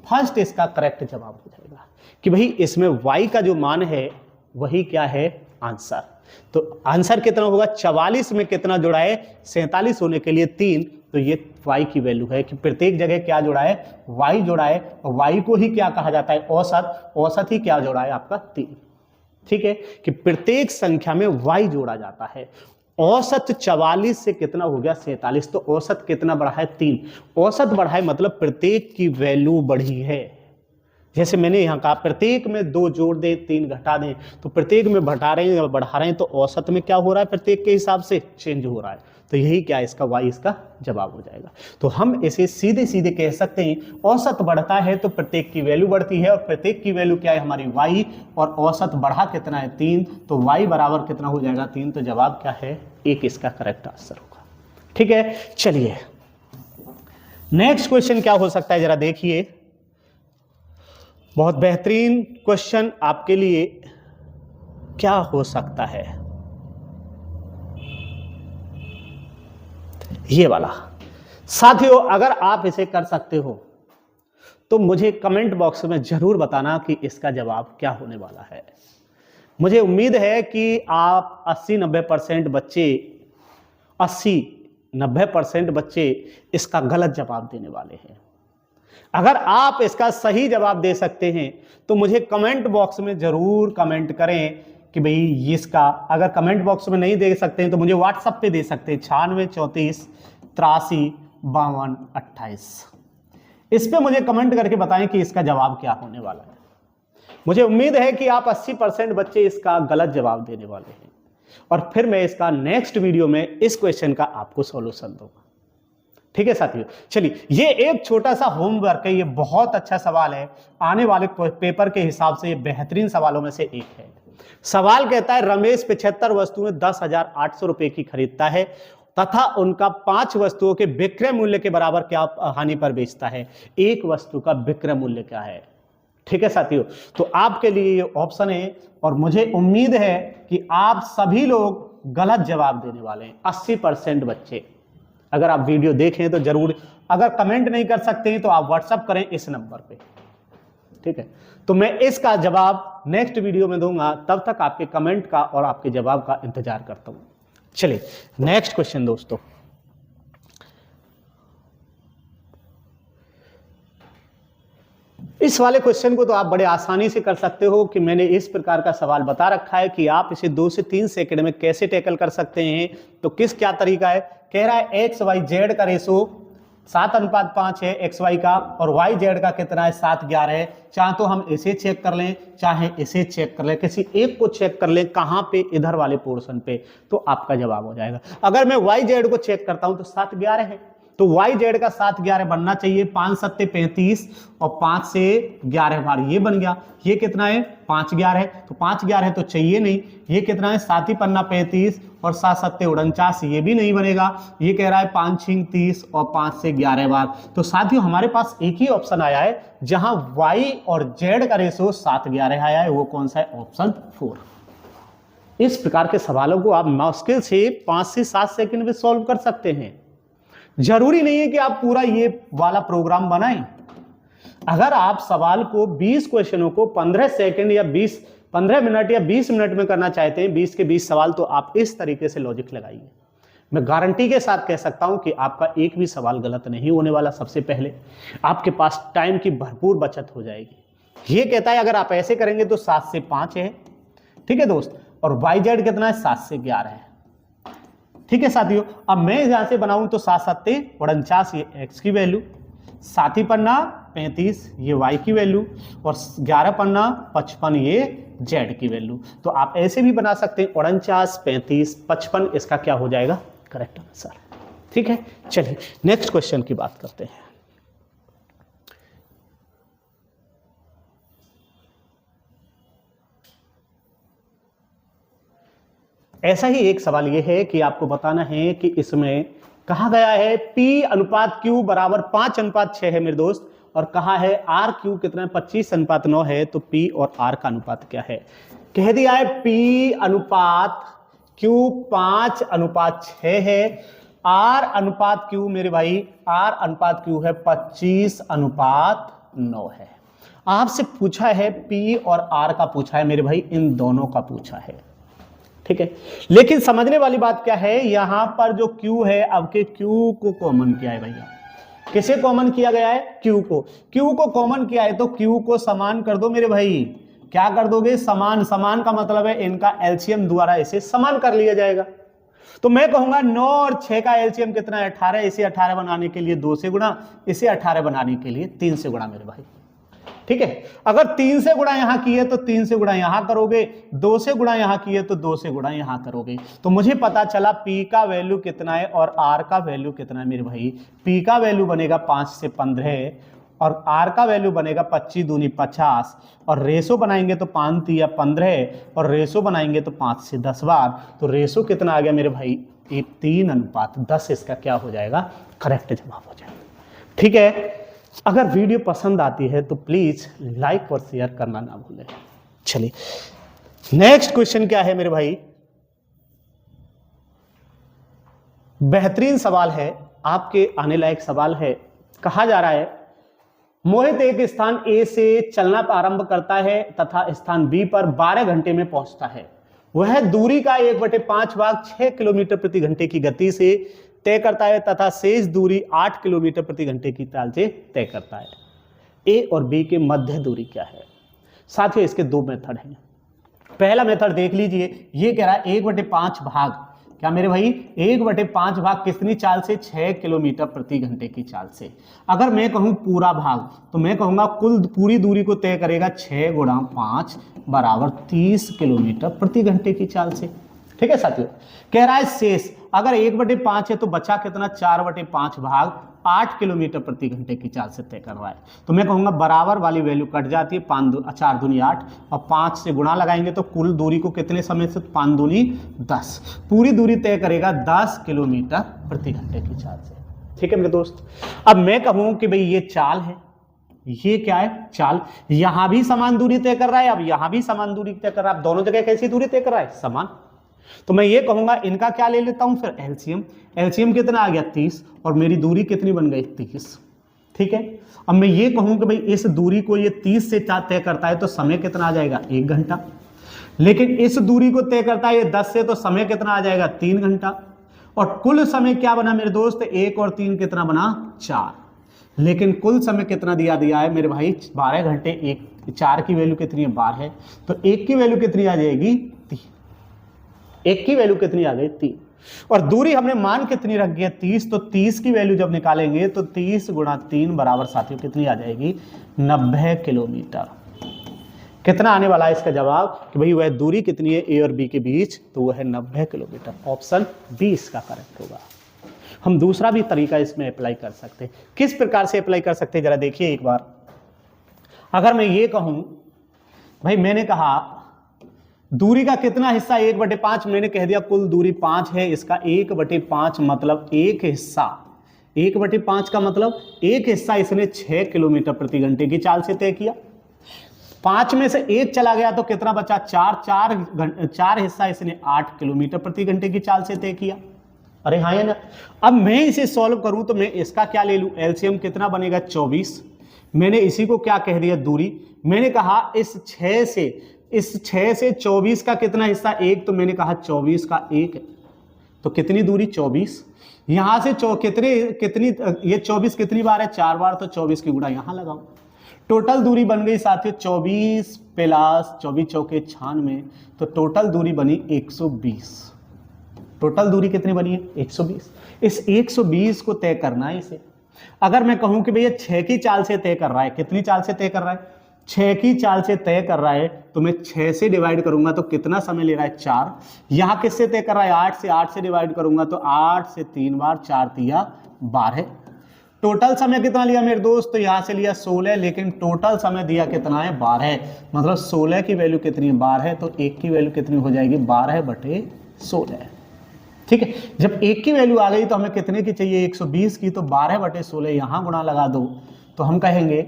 [SPEAKER 1] फर्स्ट इसका करेक्ट जवाब हो जाएगा कि भाई इसमें y का जो मान है वही क्या है आंसर। तो आंसर कितना होगा 44 में कितना जुड़ा है 47 होने के लिए 3। तो ये y की वैल्यू है कि प्रत्येक जगह क्या जुड़ा है y जुड़ा है, और y को ही क्या कहा जाता है औसत। औसत ही क्या जुड़ा है आपका 3। ठीक है, कि प्रत्येक संख्या में y जोड़ा जाता है। औसत 44 से कितना हो गया 47, तो औसत कितना बढ़ा है 3। औसत बढ़ा है मतलब प्रत्येक की वैल्यू बढ़ी है। जैसे मैंने यहां कहा प्रत्येक में 2 जोड़ दें 3 घटा दें, तो प्रत्येक में घटा रहे हैं बढ़ा रहे हैं तो औसत में क्या हो रहा है प्रत्येक के हिसाब से चेंज हो रहा है। तो यही क्या इसका y इसका जवाब हो जाएगा। तो हम इसे सीधे सीधे कह सकते हैं औसत बढ़ता है तो प्रत्येक की वैल्यू बढ़ती है, और प्रत्येक की वैल्यू क्या है हमारी y, और औसत बढ़ा कितना है 3, तो y बराबर कितना हो जाएगा 3। तो जवाब क्या है 1 इसका करेक्ट आंसर होगा। ठीक है, चलिए नेक्स्ट क्वेश्चन क्या हो सकता है जरा देखिए। बहुत बेहतरीन क्वेश्चन आपके लिए क्या हो सकता है, ये वाला। साथियों अगर आप इसे कर सकते हो तो मुझे कमेंट बॉक्स में जरूर बताना कि इसका जवाब क्या होने वाला है। मुझे उम्मीद है कि आप 80-90% बच्चे 80-90% बच्चे इसका गलत जवाब देने वाले हैं। अगर आप इसका सही जवाब दे सकते हैं तो मुझे कमेंट बॉक्स में जरूर कमेंट करें कि भाई इसका, अगर कमेंट बॉक्स में नहीं दे सकते हैं तो मुझे व्हाट्सएप पे दे सकते हैं 96 34 83 52 28। इस पे मुझे कमेंट करके बताएं कि इसका जवाब क्या होने वाला है। मुझे उम्मीद है कि आप 80% बच्चे इसका गलत जवाब देने वाले हैं, और फिर मैं इसका नेक्स्ट वीडियो में इस क्वेश्चन का आपको सॉल्यूशन दूंगा। ठीक है साथियों, चलिए ये एक छोटा सा होमवर्क है, ये बहुत अच्छा सवाल है, आने वाले पेपर के हिसाब से ये बेहतरीन सवालों में से एक है। सवाल कहता है रमेश 75 वस्तुएं 10,800 रुपए की खरीदता है तथा उनका 5 वस्तुओं के विक्रय मूल्य के बराबर क्या हानि पर बेचता है। एक वस्तु का विक्रय मूल्य क्या है। ठीक है साथियों, तो आपके लिए ये ऑप्शन है, और मुझे उम्मीद है कि आप सभी लोग गलत जवाब देने वाले हैं 80% बच्चे। अगर आप वीडियो देखें तो जरूर, अगर कमेंट नहीं कर सकते हैं तो आप व्हाट्सएप करें इस नंबर पे। ठीक है, तो मैं इसका जवाब नेक्स्ट वीडियो में दूंगा, तब तक आपके कमेंट का और आपके जवाब का इंतजार करता हूं। चलिए नेक्स्ट क्वेश्चन दोस्तों, इस वाले क्वेश्चन को तो आप बड़े आसानी से कर सकते हो कि मैंने इस प्रकार का सवाल बता रखा है कि आप इसे 2 से 3 सेकंड में कैसे टैकल कर सकते हैं। तो क्या तरीका है, कह रहा है XYZ का रेशो 7:5 है XY का, और YZ का कितना है 7:11 है। चाहे तो हम इसे चेक कर लें चाहे इसे चेक कर लें, किसी एक को चेक कर लें, कहां पे, इधर वाले पोर्शन पे, तो आपका जवाब हो जाएगा। अगर मैं YZ को चेक करता हूं तो 7:11 है, तो वाई जेड का 7 11 बनना चाहिए, 5 7 35 और 5 से 11 बार ये बन गया। ये कितना है 5 11 है, तो 5 11 तो चाहिए नहीं। ये कितना है 7 ही पन्ना 35 और 7 7 49, ये भी नहीं बनेगा। ये कह रहा है 5 6 30 और 5 से 11 बार। तो साथियों हमारे पास एक ही ऑप्शन आया है जहां वाई और जेड का रेशो 7 11 आया है, वो कौन सा है, ऑप्शन 4। इस प्रकार के सवालों को आप मुश्किल से 5 से 7 सेकंड में सॉल्व कर सकते हैं। जरूरी नहीं है कि आप पूरा ये वाला प्रोग्राम बनाएं। अगर आप सवाल को 20 क्वेश्चनों को 15 सेकंड या 15 मिनट या 20 मिनट में करना चाहते हैं, 20 के 20 सवाल, तो आप इस तरीके से लॉजिक लगाइए। मैं गारंटी के साथ कह सकता हूं कि आपका एक भी सवाल गलत नहीं होने वाला। सबसे पहले आपके पास टाइम की भरपूर बचत हो जाएगी। ये कहता है अगर आप ऐसे करेंगे तो 7 से 5 है, ठीक है दोस्त, और वाई जेड कितना है 7 से 11 है, ठीक है साथियों। अब मैं यहां से बनाऊं तो 7 7 49, ये एक्स की वैल्यू, 7 ही पन्ना 35 ये वाई की वैल्यू, और 11 पन्ना 55 ये जेड की वैल्यू। तो आप ऐसे भी बना सकते हैं 49 35 55, इसका क्या हो जाएगा करेक्ट आंसर, ठीक है। चलिए नेक्स्ट क्वेश्चन की बात करते हैं। ऐसा ही एक सवाल यह है कि आपको बताना है कि इसमें कहा गया है P अनुपात Q बराबर 5:6 है मेरे दोस्त, और कहा है R Q कितना है 25:9 है। तो P और R का अनुपात क्या है, कह दिया है P अनुपात Q 5:6 है, R अनुपात Q मेरे भाई R अनुपात Q है 25:9 है। आपसे पूछा है P और R का पूछा है मेरे भाई, इन दोनों का पूछा है, ठीक है। लेकिन समझने वाली बात क्या है, यहां पर जो Q है, अब के Q को कॉमन किया है भैया। किसे कॉमन किया गया है, Q को। Q को कॉमन किया है तो Q को समान कर दो मेरे भाई। क्या कर दोगे, समान। समान का मतलब है इनका एलसीएम द्वारा इसे समान कर लिया जाएगा। तो मैं कहूंगा 9 और 6 का एलसीएम कितना है 18। इसे 18 बनाने के लिए 2 से गुणा, इसे 18 बनाने के लिए 3 से गुणा मेरे भाई, ठीक है। अगर 3 से गुणा यहां किए तो 3 से गुणा यहां करोगे, 2 से गुणा यहां किए तो 2 से गुणा यहां करोगे। तो मुझे पता चला P का वैल्यू कितना है और R का वैल्यू कितना है मेरे भाई। P का वैल्यू बनेगा 5 से 15 और R का वैल्यू बनेगा 25 दूनी 50, और रेशो बनाएंगे तो 5 या 15 और रेशो बनाएंगे तो 5 से 10 बार। तो रेशो कितना आ गया मेरे भाई, 3:10। इसका क्या हो जाएगा, करेक्ट जवाब हो जाएगा, ठीक है। अगर वीडियो पसंद आती है तो प्लीज लाइक और शेयर करना ना भूलें। चलिए नेक्स्ट क्वेश्चन क्या है मेरे भाई, बेहतरीन सवाल है, आपके आने लायक सवाल है। कहा जा रहा है मोहित एक स्थान A से चलना प्रारंभ करता है तथा स्थान B पर 12 घंटे में पहुंचता है। वह दूरी का 1/5 भाग 6 किलोमीटर प्रति घंटे की गति से तय करता है तथा शेष दूरी 8 किलोमीटर प्रति घंटे की चाल से तय करता है। A और B के मध्य दूरी क्या है। साथियों इसके 2 मेथड हैं। पहला मेथड देख लीजिए, ये कह रहा है 1/5 भाग, क्या मेरे भाई 1/5 भाग कितनी चाल से, 6 किलोमीटर प्रति घंटे की चाल से। अगर मैं कहूं पूरा भाग तो मैं कहूंगा कुल पूरी दूरी को तय करेगा 6 × 5 बराबर 30 किलोमीटर प्रति घंटे की चाल से, ठीक है साथियों। कह रहा है शेष, अगर 1/5 है तो बचा कितना, 4/5 भाग 8 किलोमीटर प्रति घंटे की चाल से तय कर रहा है। तो मैं कहूंगा बराबर वाली वैल्यू कट जाती है, 4 दूनी 8 और 5 से गुणा लगाएंगे तो कुल दूरी को कितने समय से, 5 दूनी 10, पूरी दूरी तय करेगा 10 किलोमीटर प्रति घंटे की चाल से, ठीक है मेरे दोस्त। अब मैं कहूं कि भाई ये चाल है, ये क्या है चाल, यहां भी समान दूरी तय कर रहा है, अब यहां भी समान दूरी तय कर रहा है। अब दोनों जगह कैसी दूरी तय कर रहा है, समान। तो मैं ये कहूंगा इनका क्या ले लेता हूं फिर, एलसीएम। एलसीएम कितना आ गया 30 और मेरी दूरी कितनी बन गई 30, ठीक है। अब मैं ये कहूं कि भाई इस दूरी को ये 30 से तय करता है तो समय कितना आ जाएगा 1 घंटा, लेकिन इस दूरी को तय करता है ये 10 से, तो समय कितना आ जाएगा 3 घंटा। और कुल समय क्या बना मेरे दोस्त, 1 और 3 कितना बना 4, लेकिन कुल समय कितना दिया है मेरे भाई 12 घंटे। 4 की वैल्यू कितनी है 12 है, तो 1 की वैल्यू कितनी आ जाएगी 3, 1 की वैल्यू कितनी आ गई 3, और दूरी हमने मान कितनी रख गई 30। तो 30 की वैल्यू जब निकालेंगे तो 30 × 3 बराबर साथियों कितनी आ जाएगी 90 किलोमीटर। कितना आने वाला है इसका जवाब कि भाई वह दूरी कितनी है A और B के बीच, तो वह है 90 किलोमीटर। ऑप्शन 20 का करेक्ट होगा। हम दूसरा भी तरीका इसमें अप्लाई कर सकते हैं। किस प्रकार से अप्लाई कर सकते हैं जरा देखिए एक बार। अगर मैं ये कहूं भाई, मैंने कहा दूरी का कितना हिस्सा 1/5, मैंने कह दिया कुल दूरी 5 है, इसका 1/5 मतलब एक हिस्सा, 1/5 का मतलब एक हिस्सा इसने 6 किलोमीटर प्रति घंटे की चाल से तय किया। 5 में से 1 चला गया तो कितना बचा? 4 हिस्सा इसने 8 किलोमीटर प्रति घंटे की चाल से तय किया। अरे हाँ है ना। अब मैं इसे सॉल्व करूं तो मैं इसका क्या ले लूं? एलसीएम कितना बनेगा? 24। मैंने इसी को क्या कह दिया? दूरी। मैंने कहा इस 6 से 24 का कितना हिस्सा? 1, तो मैंने कहा 24 का 1 है, तो कितनी दूरी? 24। यहां से कितनी ये 24 कितनी बार है? 4 बार, तो 24 की गुणा यहां लगाओ। टोटल दूरी बन गई साथियों 24 प्लस 24 चौके 96, तो टोटल दूरी बनी 120। टोटल दूरी कितनी बनी है? 120। इस 120 को तय करना है इसे। अगर मैं कहूं कि भैया 6 की चाल से तय कर रहा है, कितनी चाल से तय कर रहा है? 6 की चाल से तय कर रहा है, तो मैं 6 से डिवाइड करूंगा तो कितना समय ले रहा है? 4। यहां किससे तय कर रहा है? 8 से डिवाइड करूंगा तो 8 से 3 बार, 4 तिया 12। टोटल समय कितना लिया मेरे दोस्त? तो यहां से लिया 16, लेकिन टोटल समय दिया कितना है? 12। मतलब 16 की वैल्यू कितनी है? 12, तो 1 की वैल्यू कितनी हो जाएगी? 12/16। ठीक है। जब 1 की वैल्यू आ गई तो हमें कितने की चाहिए? 120 की, तो 12/16 यहां गुणा लगा दो, तो हम कहेंगे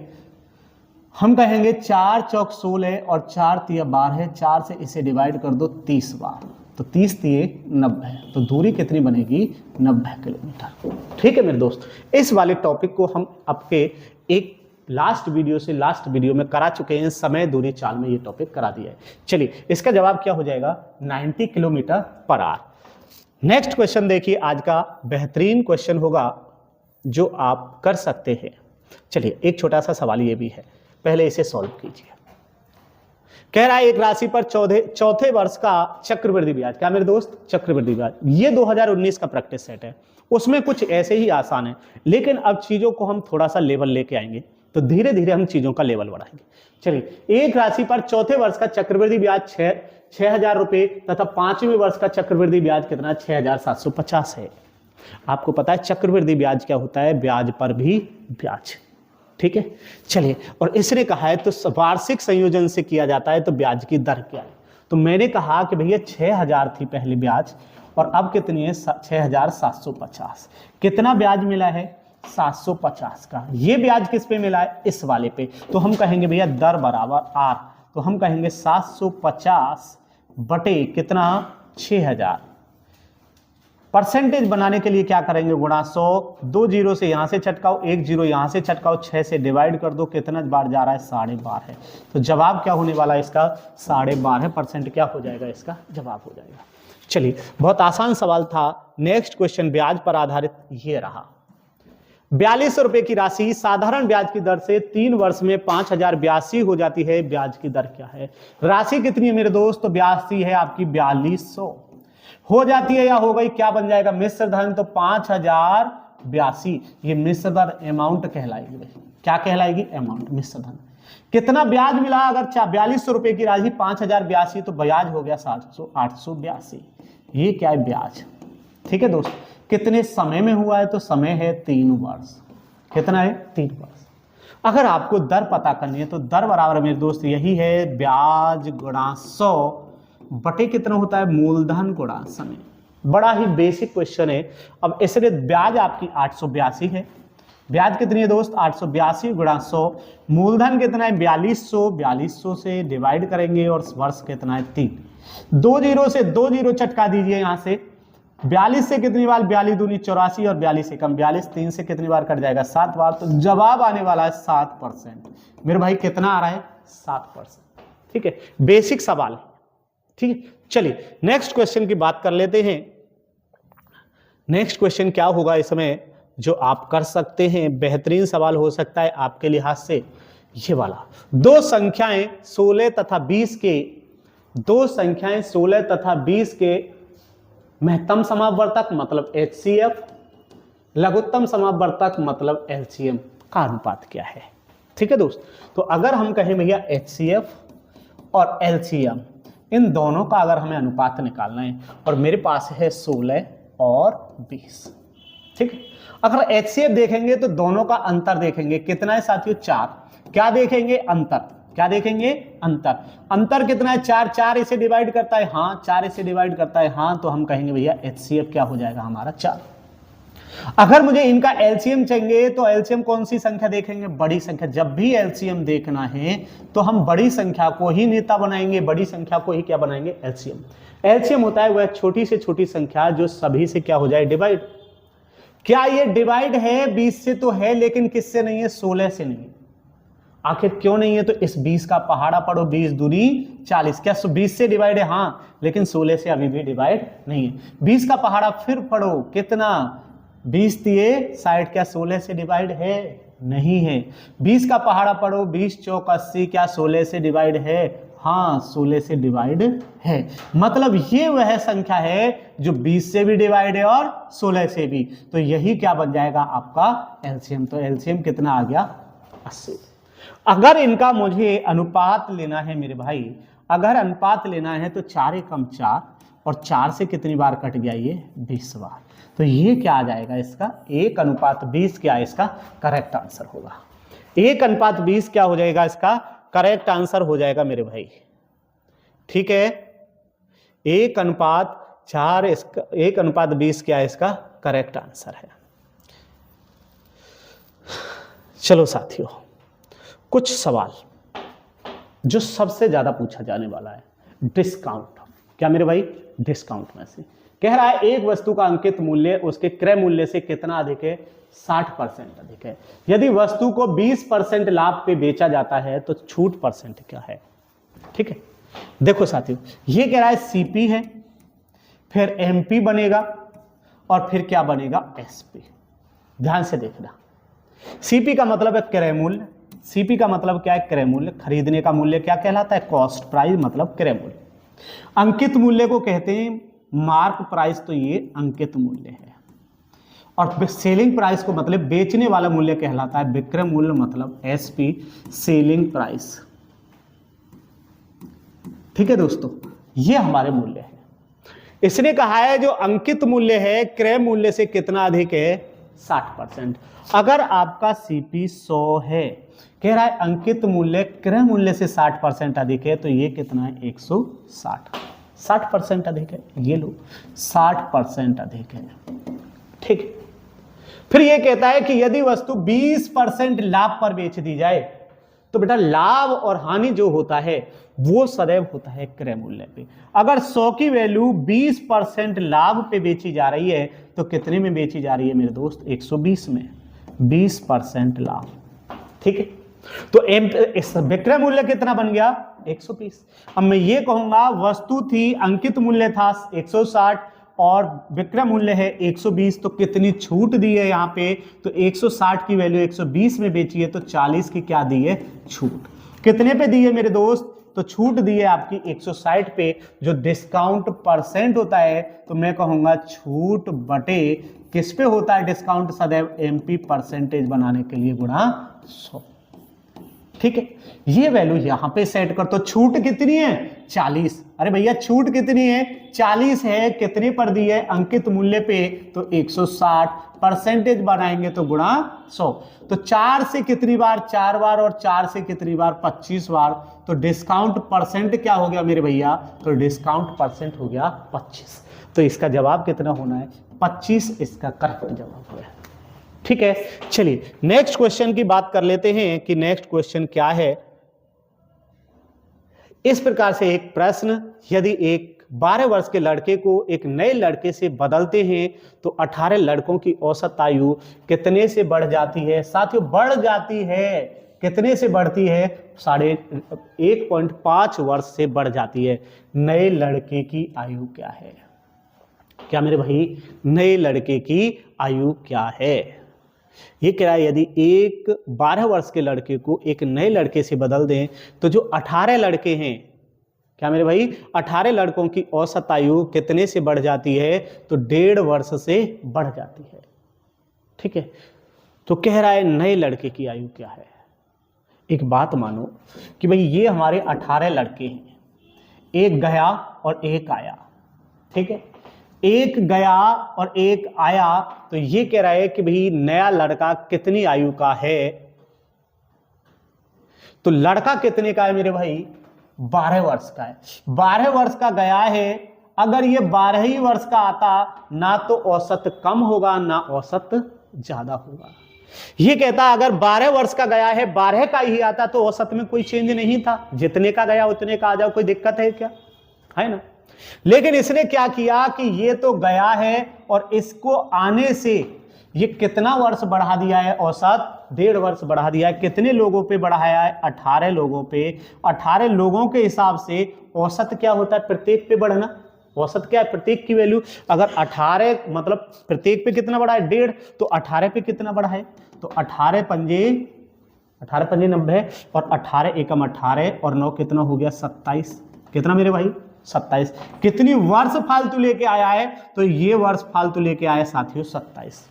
[SPEAKER 1] 4 चौक 16 और 4 तिया 12, 4 से इसे डिवाइड कर दो 30 बार, तो 30 तिये 90, तो दूरी कितनी बनेगी? 90 किलोमीटर। ठीक है मेरे दोस्त, इस वाले टॉपिक को हम आपके एक लास्ट वीडियो में करा चुके हैं, समय दूरी चाल में ये टॉपिक करा दिया है। चलिए इसका जवाब क्या हो जाएगा? 90 kilometre per hour. Next question देखिए, आज का बेहतरीन क्वेश्चन होगा जो आप कर सकते हैं। चलिए एक छोटा सा सवाल ये भी है, पहले इसे सॉल्व कीजिए। कह रहा है एक राशि पर चौथे वर्ष का चक्रवृद्धि ब्याज, क्या मेरे दोस्त? चक्रवृद्धि ब्याज। ये 2019 का प्रैक्टिस सेट है, उसमें कुछ ऐसे ही आसान है, लेकिन अब चीजों को हम थोड़ा सा लेवल लेके आएंगे, तो धीरे धीरे हम चीजों का लेवल बढ़ाएंगे। चलिए, एक राशि पर चौथे वर्ष का चक्रवृद्धि ब्याज 6,000 रुपए तथा 5वें वर्ष का चक्रवृद्धि ब्याज कितना? 6,750 है। आपको पता है चक्रवृद्धि ब्याज क्या होता है? ब्याज पर भी ब्याज। ठीक है। चलिए, और इसने कहा है तो वार्षिक संयोजन से किया जाता है, तो ब्याज की दर क्या है? तो मैंने कहा कि भैया 6,000 थी पहले ब्याज, और अब कितनी है? 6,750। कितना ब्याज मिला है? 750 का। ये ब्याज किस पे मिला है? इस वाले पे। तो हम कहेंगे भैया दर बराबर आर, तो हम कहेंगे 750 बटे कितना? 6,000। परसेंटेज बनाने के लिए क्या करेंगे? गुणा 100, 2 जीरो से यहां से चटकाओ, 1 जीरो यहां से चटकाओ, 6 से डिवाइड कर दो, कितना बार जा रहा है? 12.5 है। तो जवाब क्या होने वाला है इसका? 12.5% क्या हो जाएगा? इसका जवाब हो जाएगा। चलिए, बहुत आसान सवाल था। नेक्स्ट क्वेश्चन ब्याज पर आधारित ये रहा। 42 रुपए की राशि साधारण ब्याज की दर से 3 वर्ष में 5,082 हो जाती है, ब्याज की दर क्या है? राशि कितनी है मेरे दोस्त? तो ब्याज है आपकी 4200 हो जाती है या हो गई? क्या बन जाएगा? मिश्र धन, तो 5,082 ये मिश्र धन अमाउंट कहलाएगी। भाई क्या कहलाएगी? अमाउंट, मिश्र धन। कितना ब्याज मिला? अगर 4200 रुपए की राशि 5,082, तो ब्याज हो गया 882। ये क्या है? ब्याज। ठीक है दोस्त। कितने समय में हुआ है? तो समय है 3 वर्ष। कितना है? 3 वर्ष। अगर आपको दर पता करनी है तो दर बराबर मेरे दोस्त यही है, ब्याज गुणा 100 बटे कितना होता है? मूलधन गुणा समय। बड़ा ही बेसिक क्वेश्चन है। अब इसलिए ब्याज आपकी 882 है। ब्याज कितनी है दोस्त? 882 गुणा 100। मूलधन कितना है? 4200। 4200 से डिवाइड करेंगे और वर्ष कितना है? 3। 2 जीरो से 2 जीरो चटका दीजिए यहां से। 42 से कितनी बार? 42 दूनी 84 और 42 से कम 42, 3 से कितनी बार कट जाएगा? 7 बार। तो जवाब आने वाला है 7%। मेरे भाई कितना आ रहा है? 7%। ठीक है, बेसिक सवाल है। ठीक है, चलिए नेक्स्ट क्वेश्चन की बात कर लेते हैं। नेक्स्ट क्वेश्चन क्या होगा इसमें जो आप कर सकते हैं? बेहतरीन सवाल हो सकता है आपके लिहाज से ये वाला। दो संख्याएं 16 तथा 20 के महत्तम समापवर्तक मतलब HCF, लघुत्तम समापवर्तक मतलब LCM का अनुपात क्या है? ठीक है दोस्त, तो अगर हम कहें भैया HCF और LCM इन दोनों का अगर हमें अनुपात निकालना है और मेरे पास है 16 और 20, ठीक है। अगर HCF देखेंगे तो दोनों का अंतर देखेंगे, कितना है साथियों 4। क्या देखेंगे अंतर, क्या देखेंगे अंतर, अंतर कितना है 4, 4 इसे डिवाइड करता है, हाँ 4 इसे डिवाइड करता है, हाँ तो हम कहेंगे भैया HCF क्या हो जाएगा हमारा 4। अगर मुझे इनका एलसीएम चाहिए तो एलसीएम कौन सी संख्या देखेंगे, बड़ी संख्या। जब भी एलसीएम देखना है तो हम बड़ी संख्या को ही नेता बनाएंगे, बड़ी संख्या को ही क्या बनाएंगे एलसीएम। एलसीएम होता है वह छोटी से छोटी संख्या जो सभी से क्या हो जाए डिवाइड। क्या ये डिवाइड है 20 से तो है, लेकिन किससे नहीं है 16 से नहीं है। आखिर क्यों नहीं है, तो इस 20 का पहाड़ा पढ़ो, 20 दूनी 40, क्या 20 से डिवाइड है, हाँ लेकिन 16 से अभी भी डिवाइड नहीं है। 20 का पहाड़ा फिर पढ़ो, कितना 20 दिए 60, क्या 16 से डिवाइड है, नहीं है। 20 का पहाड़ा पढ़ो, 20 चौक 80, क्या 16 से डिवाइड है, हाँ 16 से डिवाइड है। मतलब ये वह संख्या है जो 20 से भी डिवाइड है और 16 से भी, तो यही क्या बन जाएगा आपका एलसीएम। तो एलसीएम कितना आ गया 80। अगर इनका मुझे अनुपात लेना है मेरे भाई, अगर अनुपात लेना है तो 4 एकम 4 और 4 से कितनी बार कट गया ये 20 बार, तो ये क्या आ जाएगा इसका 1:20 क्या है इसका करेक्ट आंसर होगा। 1:20 क्या हो जाएगा इसका करेक्ट आंसर हो जाएगा मेरे भाई, ठीक है। 1:4 इसका 1:20 क्या है इसका करेक्ट आंसर है। चलो साथियों, कुछ सवाल जो सबसे ज्यादा पूछा जाने वाला है, डिस्काउंट। क्या मेरे भाई डिस्काउंट में से कह रहा है एक वस्तु का अंकित मूल्य उसके क्रय मूल्य से कितना अधिक है, 60% अधिक है। यदि वस्तु को 20% लाभ पे बेचा जाता है तो छूट परसेंट क्या है, ठीक है। देखो साथियों, ये कह रहा है सीपी है, फिर एमपी बनेगा और फिर क्या बनेगा एसपी। ध्यान से देखना, सीपी का मतलब है क्रय मूल्य, सीपी का मतलब क्या है क्रय मूल्य, खरीदने का मूल्य क्या कहलाता है कॉस्ट प्राइस, मतलब क्रय मूल्य। अंकित मूल्य को कहते हैं मार्क प्राइस, तो ये अंकित मूल्य है। और सेलिंग प्राइस को मतलब बेचने वाला मूल्य कहलाता है विक्रय मूल्य, मतलब एसपी सेलिंग प्राइस, ठीक है दोस्तों। ये हमारे मूल्य है। इसने कहा है जो अंकित मूल्य है क्रय मूल्य से कितना अधिक है 60%। अगर आपका सीपी 100 है, कह रहा है अंकित मूल्य क्रय मूल्य से 60% अधिक है, तो ये कितना है 160, 60% अधिक है। ये लो 60% अधिक है, ठीक है। फिर ये कहता है कि यदि वस्तु 20% लाभ पर बेच दी जाए तो बेटा लाभ और हानि जो होता है वो सदैव होता है क्रय मूल्य पे। अगर 100 की वैल्यू 20% लाभ पे बेची जा रही है तो कितने में बेची जा रही है मेरे दोस्त 120 में, 20% लाभ, ठीक है। तो इस विक्रय मूल्य कितना बन गया 120। अब मैं ये कहूंगा वस्तु थी अंकित मूल्य था 160 और विक्रय मूल्य है 120, तो कितनी छूट दी है यहाँ पे, तो 160 की वैल्यू 120 में बेची है तो 40 की क्या दी है छूट। कितने पे दी है मेरे दोस्त, तो छूट दी है आपकी 160 पे। जो डिस्काउंट परसेंट होता है तो मैं कहूंगा छूट बटे किस पे होता है डिस्काउंट, सदैव एमपी परसेंटेज बनाने के लिए गुणा 100, ठीक है। ये वैल्यू यहां पे सेट कर, तो छूट कितनी है 40। अरे भैया छूट कितनी है 40 है, कितने पर दी है अंकित मूल्य पे, तो 160, परसेंटेज बनाएंगे तो गुणा 100। तो 4 से कितनी बार 4 बार और 4 से कितनी बार 25 बार, तो डिस्काउंट परसेंट क्या हो गया मेरे भैया, तो डिस्काउंट परसेंट हो गया 25। तो इसका जवाब कितना होना है 25, इसका करेक्ट जवाब है, ठीक है। चलिए नेक्स्ट क्वेश्चन की बात कर लेते हैं कि नेक्स्ट क्वेश्चन क्या है। इस प्रकार से एक प्रश्न, यदि एक 12 वर्ष के लड़के को एक नए लड़के से बदलते हैं तो 18 लड़कों की औसत आयु कितने से बढ़ जाती है। साथियों बढ़ जाती है, कितने से बढ़ती है 1.5 वर्ष से बढ़ जाती है। नए लड़के की आयु क्या है, क्या मेरे भाई नए लड़के की आयु क्या है। ये कह रहा है यदि एक 12 वर्ष के लड़के को एक नए लड़के से बदल दें तो जो 18 लड़के हैं, क्या मेरे भाई 18 लड़कों की औसत आयु कितने से बढ़ जाती है, तो 1.5 वर्ष से बढ़ जाती है, ठीक है। तो कह रहा है नए लड़के की आयु क्या है। एक बात मानो कि भाई ये हमारे 18 लड़के हैं, एक गया और एक आया, ठीक है। एक गया और एक आया, तो ये कह रहा है कि भाई नया लड़का कितनी आयु का है। तो लड़का कितने का है मेरे भाई, 12 वर्ष का है। 12 वर्ष का गया है, अगर ये 12 ही वर्ष का आता ना तो औसत कम होगा ना औसत ज्यादा होगा। ये कहता अगर 12 वर्ष का गया है 12 का ही आता तो औसत में कोई चेंज नहीं था, जितने का गया उतने का आ जाओ, कोई दिक्कत है क्या, है ना। लेकिन इसने क्या किया कि ये तो गया है और इसको आने से ये कितना वर्ष बढ़ा दिया है, औसत 1.5 वर्ष बढ़ा दिया है। कितने लोगों पे बढ़ाया है, 18 लोगों पे। 18 लोगों के हिसाब से औसत क्या होता है, प्रत्येक पे बढ़ना। औसत क्या है, प्रत्येक की वैल्यू। अगर 18 मतलब प्रत्येक पे कितना बढ़ा है, 1.5, तो 18 पे कितना बढ़ा है, तो 18 पंजे 90 और 18 एकम 18 और 9 कितना हो गया, 27। कितना मेरे भाई, 27। कितनी वर्ष फालतू लेके आया है, तो ये वर्ष फालतू लेके आया साथियों 27।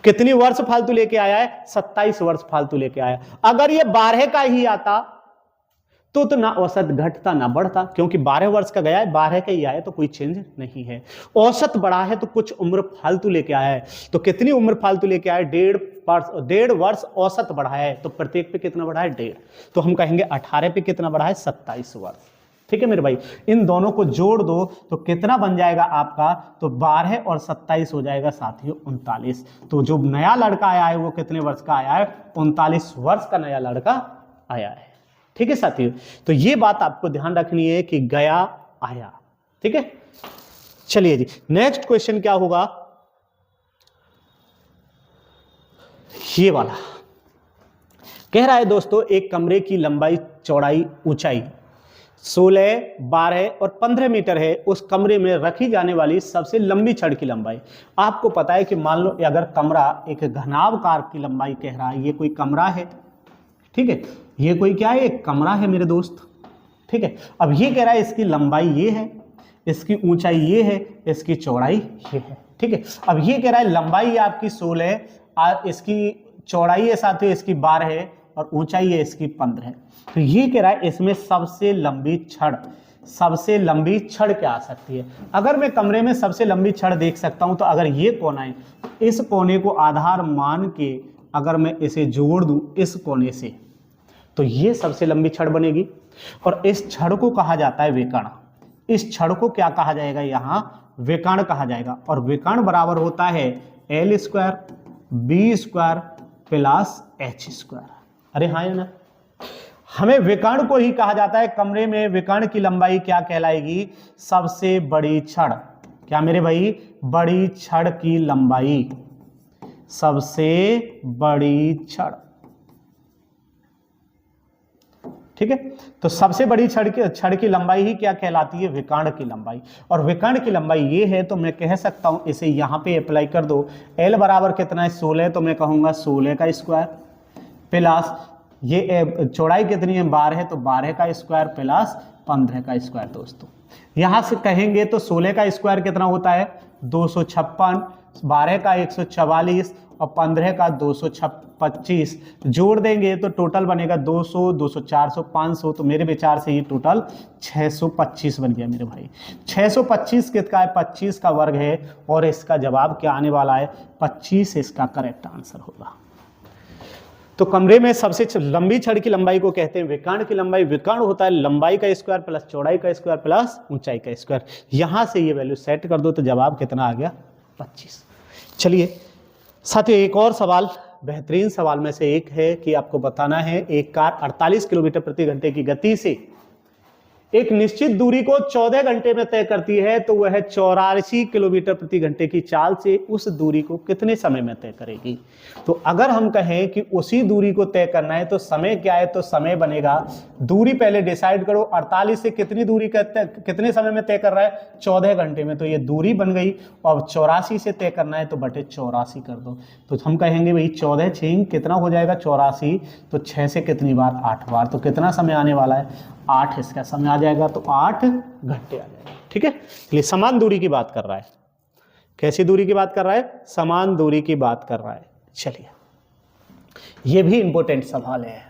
[SPEAKER 1] कितनी वर्ष फालतू लेके आया है, 27 वर्ष फालतू लेके आया। अगर ये 12 का ही आता तो ना औसत घटता ना बढ़ता, क्योंकि 12 वर्ष का गया है, 12 का ही आया तो कोई चेंज नहीं है। औसत बढ़ा है तो कुछ उम्र फालतू लेके आया है। तो कितनी उम्र फालतू लेके आया, 1.5 वर्ष औसत बढ़ा है, तो प्रत्येक पे कितना बढ़ा है, 1.5। तो हम कहेंगे 18 पे कितना बढ़ा है, 27 वर्ष। ठीक है मेरे भाई, इन दोनों को जोड़ दो तो कितना बन जाएगा आपका, तो 12 और 27 हो जाएगा साथियों 39। तो जो नया लड़का आया है वो कितने वर्ष का आया है, 39 वर्ष का नया लड़का आया है। ठीक है साथियों, तो ये बात आपको ध्यान रखनी है कि गया आया। ठीक है, चलिए जी नेक्स्ट क्वेश्चन क्या होगा, ये वाला कह रहा है दोस्तों, एक कमरे की लंबाई चौड़ाई ऊंचाई 16, 12 और 15 मीटर है। उस कमरे में रखी जाने वाली सबसे लंबी छड़ की लंबाई। आपको पता है कि मान लो अगर कमरा एक घनावकार की लंबाई कह रहा है, ये कोई कमरा है, ठीक है, ये कोई क्या है, एक कमरा है मेरे दोस्त। ठीक है, अब ये कह रहा है इसकी लंबाई ये है, इसकी ऊंचाई ये है, इसकी चौड़ाई ये है। ठीक है, अब ये कह रहा है लंबाई है आपकी 16 और इसकी चौड़ाई है साथियों इसकी 12 है और ऊंचाई है इसकी 15 है। तो ये कह रहा है इसमें सबसे लंबी छड़ क्या आ सकती है। अगर मैं कमरे में सबसे लंबी छड़ देख सकता हूं, तो अगर ये कोना है, इस कोने को आधार मान के अगर मैं इसे जोड़ दूं इस कोने से, तो ये सबसे लंबी छड़ बनेगी। और इस छड़ को कहा जाता है विकर्ण। इस छड़ को क्या कहा जाएगा, यहां विकर्ण कहा जाएगा। और विकर्ण बराबर होता है L² B² प्लस H²। अरे हाँ या ना, हमें विकर्ण को ही कहा जाता है। कमरे में विकर्ण की लंबाई क्या कहलाएगी, सबसे बड़ी छड़। क्या मेरे भाई, बड़ी छड़ की लंबाई, सबसे बड़ी छड़। ठीक है, तो सबसे बड़ी छड़ की लंबाई ही क्या कहलाती है, विकर्ण की लंबाई। और विकर्ण की लंबाई ये है, तो मैं कह सकता हूं इसे यहां पे अप्लाई कर दो। L बराबर कितना है, 16, तो मैं कहूंगा 16 का स्क्वायर प्लस ये चौड़ाई कितनी है, 12 है, तो 12 का स्क्वायर प्लस 15 का स्क्वायर। दोस्तों यहां से कहेंगे तो 16 का स्क्वायर कितना होता है, 256, 12 का 144 और 15 का 225। जोड़ देंगे तो टोटल बनेगा 200, 200, 400, 500। तो मेरे विचार से ये टोटल 625 बन गया मेरे भाई। 625 किसका है, 25 का वर्ग है। और इसका जवाब क्या आने वाला है, 25 इसका करेक्ट आंसर होगा। तो कमरे में सबसे लंबी छड़ की लंबाई को कहते हैं विकर्ण की लंबाई। विकर्ण होता है लंबाई का स्क्वायर प्लस चौड़ाई का स्क्वायर प्लस ऊंचाई का स्क्वायर। यहां से ये वैल्यू सेट कर दो तो जवाब कितना आ गया, 25। चलिए साथियों एक और सवाल, बेहतरीन सवाल में से एक है कि आपको बताना है, एक कार 48 किलोमीटर प्रति घंटे की गति से एक निश्चित दूरी को 14 घंटे में तय करती है, तो वह 84 किलोमीटर प्रति घंटे की चाल से उस दूरी को कितने समय में तय करेगी। तो अगर हम कहें कि उसी दूरी को तय करना है तो समय क्या है, तो समय बनेगा, दूरी पहले डिसाइड करो, 48 से कितनी दूरी कितने समय में तय कर रहा है, 14 घंटे में, तो ये दूरी बन गई। और 84 से तय करना है तो बटे 84 कर दो। तो हम कहेंगे भाई 14 6 कितना हो जाएगा, 84, तो 6 से कितनी बार, 8 बार, तो कितना समय आने वाला है, 8 इसका समय आ जाएगा, तो 8 घंटे आ जाएगा। ठीक है, इसलिए समान दूरी की बात कर रहा है। कैसी दूरी की बात कर रहा है, समान दूरी की बात कर रहा है। चलिए ये भी इंपॉर्टेंट सवाल है,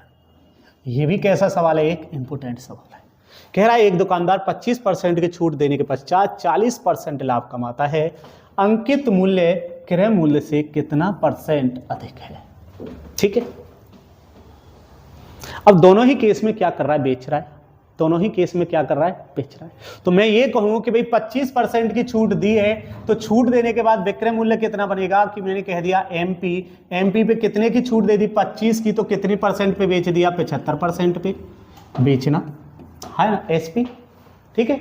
[SPEAKER 1] ये भी कैसा सवाल है, एक इंपॉर्टेंट सवाल है। कह रहा है एक दुकानदार 25% की छूट देने के पश्चात 40% लाभ कमाता है, अंकित मूल्य क्रय मूल्य से कितना परसेंट अधिक है। ठीक है, अब दोनों ही केस में क्या कर रहा है, बेच रहा है, दोनों ही केस में क्या कर रहा है, बेच रहा है। तो मैं ये कहूं कि भाई 25% की छूट दी है, तो छूट देने के बाद विक्रय मूल्य कितना बनेगा, कि मैंने कह दिया एमपी पे कितने की छूट दे दी, 25 की, तो कितनी परसेंट पे बेच दिया, 75% पे बेचना है ना, एसपी। ठीक है,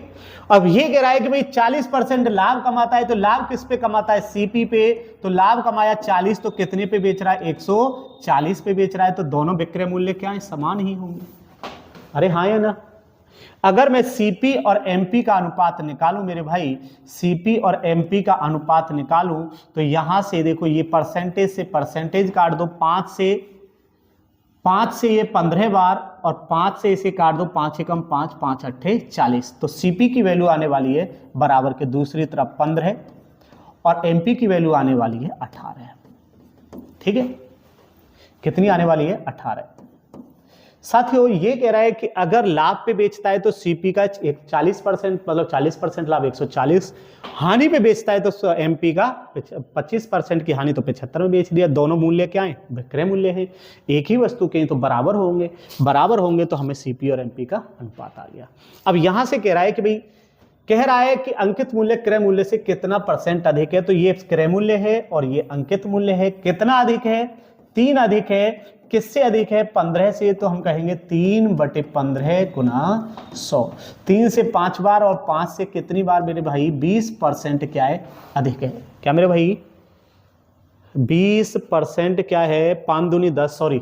[SPEAKER 1] अब ये कह रहा है कि भाई 40% लाभ कमाता है, तो लाभ किस पे कमाता है, सीपी पे, तो लाभ कमाया 40, तो कितने पे बेच रहा है, 140 पे बेच रहा है, तो दोनों विक्रय मूल्य क्या है, समान ही होंगे। अरे हाँ या ना। अगर मैं सीपी और एमपी का अनुपात निकालूं मेरे भाई, सीपी और एमपी का अनुपात निकालूं, तो यहां से देखो ये परसेंटेज से परसेंटेज काट दो, 5 से ये 15 बार, और 5 से इसे काट दो, 5 एकम 5, 5 अट्ठे 40, तो सीपी की वैल्यू आने वाली है बराबर के दूसरी तरफ 15 और एमपी की वैल्यू आने वाली है 18। ठीक है, कितनी आने वाली है, 18। साथियों ये कह रहा है कि अगर लाभ पे बेचता है तो सीपी का 40%, मतलब 40% लाभ 140, हानि पे बेचता है तो एमपी का 25% की हानि, तो 75 में बेच दिया। दोनों मूल्य क्या है, विक्रय मूल्य है, एक ही वस्तु के तो बराबर होंगे, बराबर होंगे तो हमें सीपी और एमपी का अनुपात आ गया। अब यहां से कह रहा है कि भाई, कह रहा है कि अंकित मूल्य क्रय मूल्य से कितना परसेंट अधिक है, तो ये क्रय मूल्य है और ये अंकित मूल्य है, कितना अधिक है, 3 अधिक है। किससे अधिक है, 15 से, तो हम कहेंगे 3/15 गुना 100, 3 से 5 बार और 5 से कितनी बार मेरे भाई, 20% क्या है, अधिक है। क्या मेरे भाई, 20% क्या है, 5 दूनी 10, सॉरी,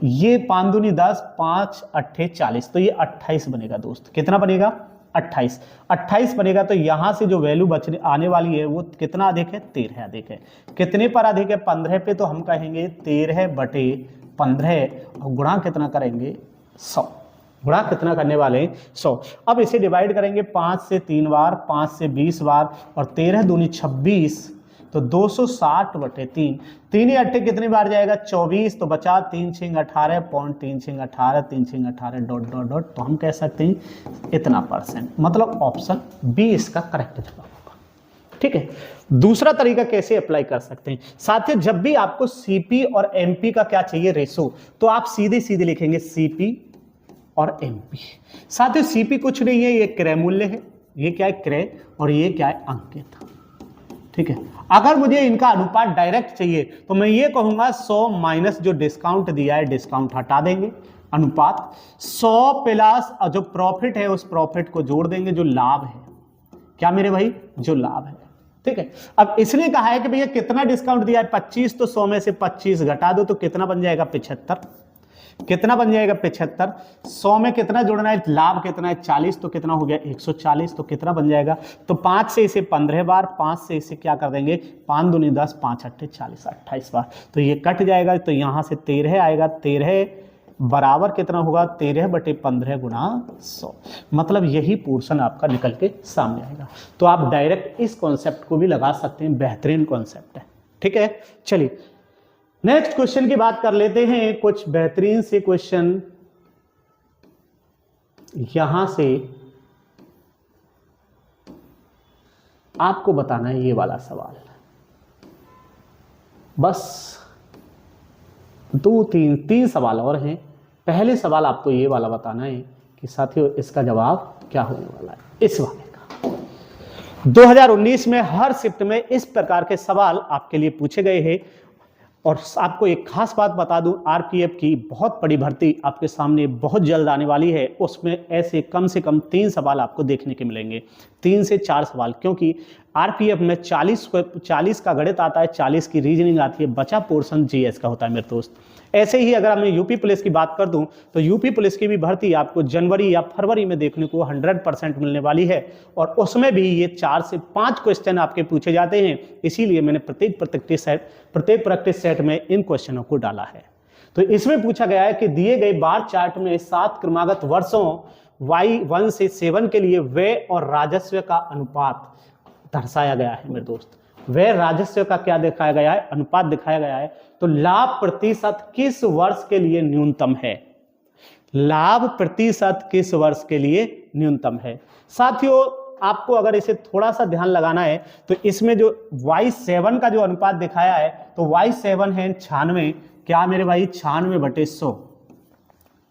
[SPEAKER 1] ये 5 दूनी 10, 5 अट्ठे 40, तो ये 28 बनेगा दोस्त। कितना बनेगा, 28 बनेगा। तो यहां से जो वैल्यू बचने आने वाली है वो कितना अधिक है, 13 अधिक है। कितने पर अधिक है, 15 पे, तो हम कहेंगे 13/15 और गुणा कितना करेंगे, 100। गुणा कितना करने वाले हैं, 100। अब इसे डिवाइड करेंगे 5 से 3 बार, 5 से 20 बार, और 13 दूनी 26, तो 260/3, 3 अट्ठे कितनी बार जाएगा, 24, तो बचा 3 छिंग 18, 3 छिंग 18, 3 छिंग 18 डॉट डॉट डॉट, तो हम कह सकते हैं इतना परसेंट, मतलब ऑप्शन बी इसका करेक्ट जवाब होगा। ठीक है, दूसरा तरीका कैसे अप्लाई कर सकते हैं साथियों, जब भी आपको सीपी और एमपी का क्या चाहिए, रेशो, तो आप सीधे सीधे लिखेंगे सीपी और एमपी। साथियों सीपी कुछ नहीं है, ये क्रय मूल्य है, ये क्या है, क्रय, और ये क्या है, अंकित। ठीक है, अगर मुझे इनका अनुपात डायरेक्ट चाहिए तो मैं ये कहूंगा 100 माइनस जो डिस्काउंट दिया है, डिस्काउंट हटा देंगे, अनुपात 100 प्लस जो प्रॉफिट है उस प्रॉफिट को जोड़ देंगे, जो लाभ है, क्या मेरे भाई, जो लाभ है। ठीक है, अब इसने कहा है कि भैया कितना डिस्काउंट दिया है, 25, तो 100 में से 25 घटा दो, तो कितना बन जाएगा, 75। कितना बन जाएगा, 75। 100 में कितना जोड़ना है, लाभ कितना है, 40, तो कितना हो गया, 140, तो कितना बन जाएगा, तो 5 से इसे 15 बार, 5 से इसे क्या कर देंगे, 5 दूनी 10, 5 अट्ठे 40, 28 बार, तो ये कट जाएगा, तो यहां से 13 आएगा, 13 बराबर कितना होगा, 13/15 गुणा 100, मतलब यही पोर्शन आपका निकल के सामने आएगा। तो आप डायरेक्ट इस कॉन्सेप्ट को भी लगा सकते हैं, बेहतरीन कॉन्सेप्ट है। ठीक है, चलिए नेक्स्ट क्वेश्चन की बात कर लेते हैं, कुछ बेहतरीन से क्वेश्चन यहां से आपको बताना है, ये वाला सवाल, बस 2-3 सवाल और हैं। पहले सवाल आपको ये वाला बताना है कि साथियों इसका जवाब क्या होने वाला है इस वाले का। 2019 में हर शिफ्ट में इस प्रकार के सवाल आपके लिए पूछे गए हैं, और आपको एक खास बात बता दूं, आरपीएफ की बहुत बड़ी भर्ती आपके सामने बहुत जल्द आने वाली है, उसमें ऐसे कम से कम 3 सवाल आपको देखने के मिलेंगे, 3 से 4 सवाल, क्योंकि आरपीएफ में 40 का गणित आता है, 40 की रीजनिंग आती है, बचा पोर्शन जीएस का होता है मेरे दोस्त। ऐसे ही अगर मैं यूपी पुलिस की बात कर दूं तो यूपी पुलिस की भी भर्ती आपको जनवरी या फरवरी में देखने को 100% मिलने वाली है, और उसमें भी ये 4 से 5 क्वेश्चन आपके पूछे जाते हैं, इसीलिए मैंने प्रत्येक प्रैक्टिस सेट में इन क्वेश्चनों को डाला है। तो इसमें पूछा गया है कि दिए गए बार चार्ट में 7 क्रमागत वर्षों Y1 से 7 के लिए व्यय और राजस्व का अनुपात दर्शाया गया है मेरे दोस्त। व्यय राजस्व का क्या दिखाया गया है, अनुपात दिखाया गया है। तो लाभ प्रतिशत किस वर्ष के लिए न्यूनतम है, लाभ प्रतिशत किस वर्ष के लिए न्यूनतम है। साथियों आपको अगर इसे थोड़ा सा ध्यान लगाना है तो इसमें जो y7 का जो अनुपात दिखाया है तो y7 है 96, क्या मेरे भाई 96/100।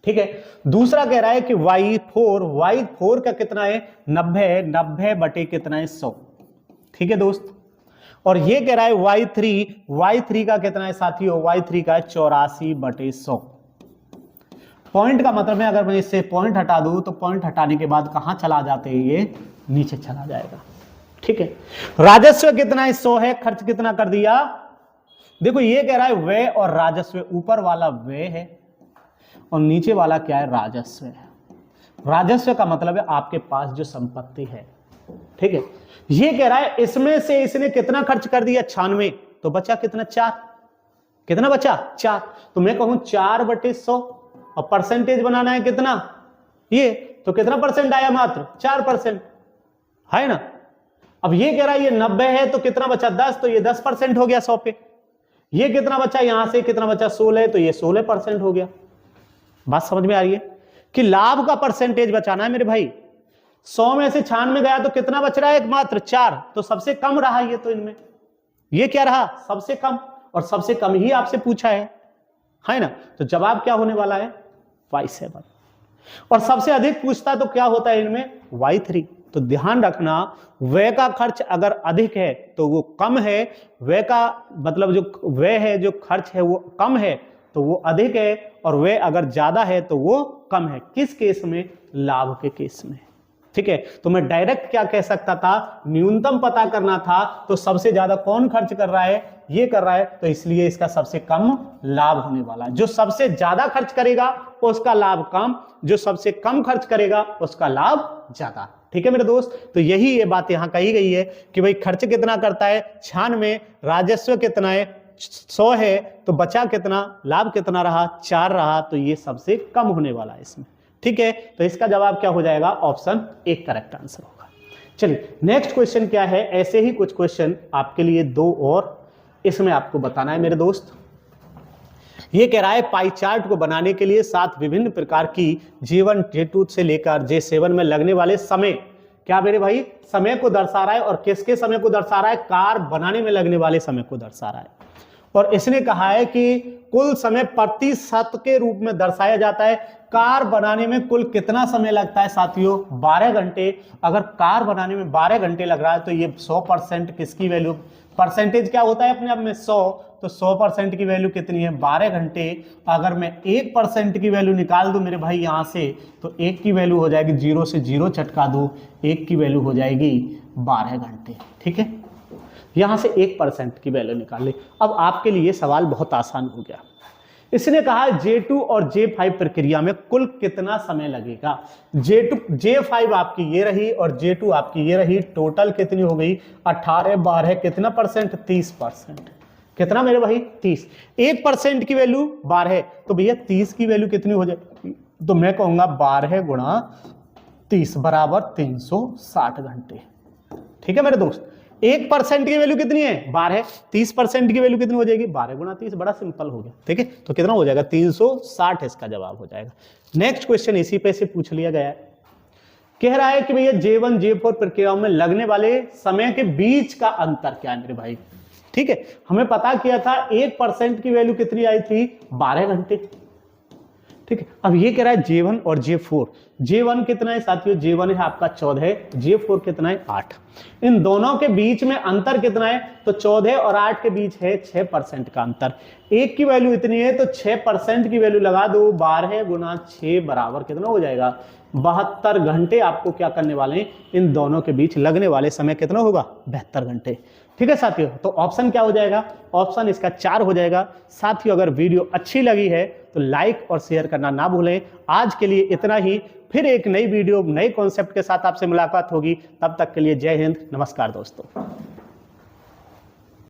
[SPEAKER 1] ठीक है, दूसरा कह रहा है कि y4 का कितना है 90 बटे कितना है 100। ठीक है दोस्त, और ये कह रहा है y3 का कितना है साथियों, y3 का 84/100। पॉइंट का मतलब है अगर मैं इससे पॉइंट हटा दूं तो पॉइंट हटाने के बाद कहां चला जाते हैं, ये नीचे चला जाएगा। ठीक है, राजस्व कितना है 100 है, खर्च कितना कर दिया, देखो ये कह रहा है व्यय और राजस्व, ऊपर वाला व्यय है और नीचे वाला क्या है, राजस्व है। राजस्व का मतलब है आपके पास जो संपत्ति है। ठीक है, ये कह रहा है इसमें से इसने कितना खर्च कर दिया 96, तो बचा कितना 4, कितना बचा 4, तो मैं कहूं 4/100 और परसेंटेज बनाना है कितना ये, तो कितना परसेंट आया, मात्र 4% है ना। अब ये कह रहा है ये 90 है तो कितना बचा 10, तो ये 10% हो गया 100 पे। ये कितना बचा, यहां से कितना बचा 16, तो ये 16% हो गया। बात समझ में आ रही है कि लाभ का परसेंटेज बचाना है मेरे भाई। 100 में से 96 गया तो कितना बच रहा है, मात्र 4, तो सबसे कम रहा ये, तो इनमें ये क्या रहा, सबसे कम, और सबसे कम ही आपसे पूछा है ना। तो जवाब क्या होने वाला है y7, और सबसे अधिक पूछता तो क्या होता है इनमें y3। तो ध्यान रखना व्यय का खर्च अगर अधिक है तो वो कम है, व्यय का मतलब जो व्यय है जो खर्च है वो कम है तो वो अधिक है, और व्यय अगर ज्यादा है तो वो कम है। किस केस में, लाभ के केस में। ठीक है, तो मैं डायरेक्ट क्या कह सकता था, न्यूनतम पता करना था तो सबसे ज्यादा कौन खर्च कर रहा है, ये कर रहा है, तो इसलिए इसका सबसे कम लाभ होने वाला है। जो सबसे ज्यादा खर्च करेगा उसका लाभ कम, जो सबसे कम खर्च करेगा उसका लाभ ज्यादा। ठीक है मेरे दोस्त, तो यही ये बात यहां कही गई है कि भाई खर्च कितना करता है 96, राजस्व कितना है 100 है, तो बचा कितना, लाभ कितना रहा 4 रहा, तो ये सबसे कम होने वाला है इसमें। ठीक है, तो इसका जवाब क्या हो जाएगा, ऑप्शन 1 करेक्ट आंसर होगा। चलिए नेक्स्ट क्वेश्चन क्या है, ऐसे ही कुछ क्वेश्चन आपके लिए 2 और इसमें आपको बताना है मेरे दोस्त। ये कह रहा है पाई चार्ट को बनाने के लिए 7 विभिन्न प्रकार की J1 J2 से लेकर J7 में लगने वाले समय, क्या मेरे भाई समय को दर्शा रहा है, और किसके समय को दर्शा रहा है, कार बनाने में लगने वाले समय को दर्शा रहा है। और इसने कहा है कि कुल समय प्रतिशत के रूप में दर्शाया जाता है। कार बनाने में कुल कितना समय लगता है साथियों, 12 घंटे। अगर कार बनाने में 12 घंटे लग रहा है तो ये 100% किसकी वैल्यू, परसेंटेज क्या होता है अपने आप में 100, तो 100% की वैल्यू कितनी है 12 घंटे। अगर मैं 1% की वैल्यू निकाल दूं मेरे भाई यहां से, तो 1 की वैल्यू हो जाएगी, 0 से 0 चटका दूं, 1 की वैल्यू हो जाएगी 12 घंटे। ठीक है, यहां से 1% की वैल्यू निकाल ली। अब आपके लिए सवाल बहुत आसान हो गया। इसने कहा J2 और J5 प्रक्रिया में कुल कितना समय लगेगा। J5 आपकी ये रही और J2 आपकी ये रही, टोटल कितनी हो गई 18 12 कितना परसेंट, 30%। कितना मेरे भाई 30, 1% की वैल्यू 12, तो भैया 30 की वैल्यू कितनी हो जाएगी, तो मैं कहूंगा 12 गुणा 30 बराबर 360 घंटे। ठीक है मेरे दोस्त, 1% की वैल्यू कितनी है 12, 30% की वैल्यू कितनी हो जाएगी 12 गुणा 30, बड़ा सिंपल हो गया। ठीक है, तो कितना हो जाएगा 360, इसका जवाब हो जाएगा। नेक्स्ट क्वेश्चन इसी पे से पूछ लिया गया है, कह रहा है कि भैया J1 J4 प्रक्रियाओं में लगने वाले समय के बीच का अंतर क्या है मेरे भाई। ठीक है, हमें पता किया था 1% की वैल्यू कितनी आई थी 12 घंटे। ठीक है, अब ये कह रहा है J1 और J4, J1 कितना है साथियों, J1 है आपका 14, J4 कितना है 8। इन दोनों के बीच में अंतर कितना है, तो 14 और 8 के बीच है 6% का अंतर। 1 की वैल्यू इतनी है तो 6% की वैल्यू लगा दो, 12 गुणा 6 बराबर कितना हो जाएगा 72 घंटे। आपको क्या करने वाले हैं, इन दोनों के बीच लगने वाले समय कितना होगा 72 घंटे। ठीक है साथियों, तो ऑप्शन क्या हो जाएगा, ऑप्शन इसका 4 हो जाएगा। साथियों अगर वीडियो अच्छी लगी है तो लाइक और शेयर करना ना भूलें। आज के लिए इतना ही, फिर एक नई वीडियो नए कॉन्सेप्ट के साथ आपसे मुलाकात होगी। तब तक के लिए जय हिंद, नमस्कार दोस्तों।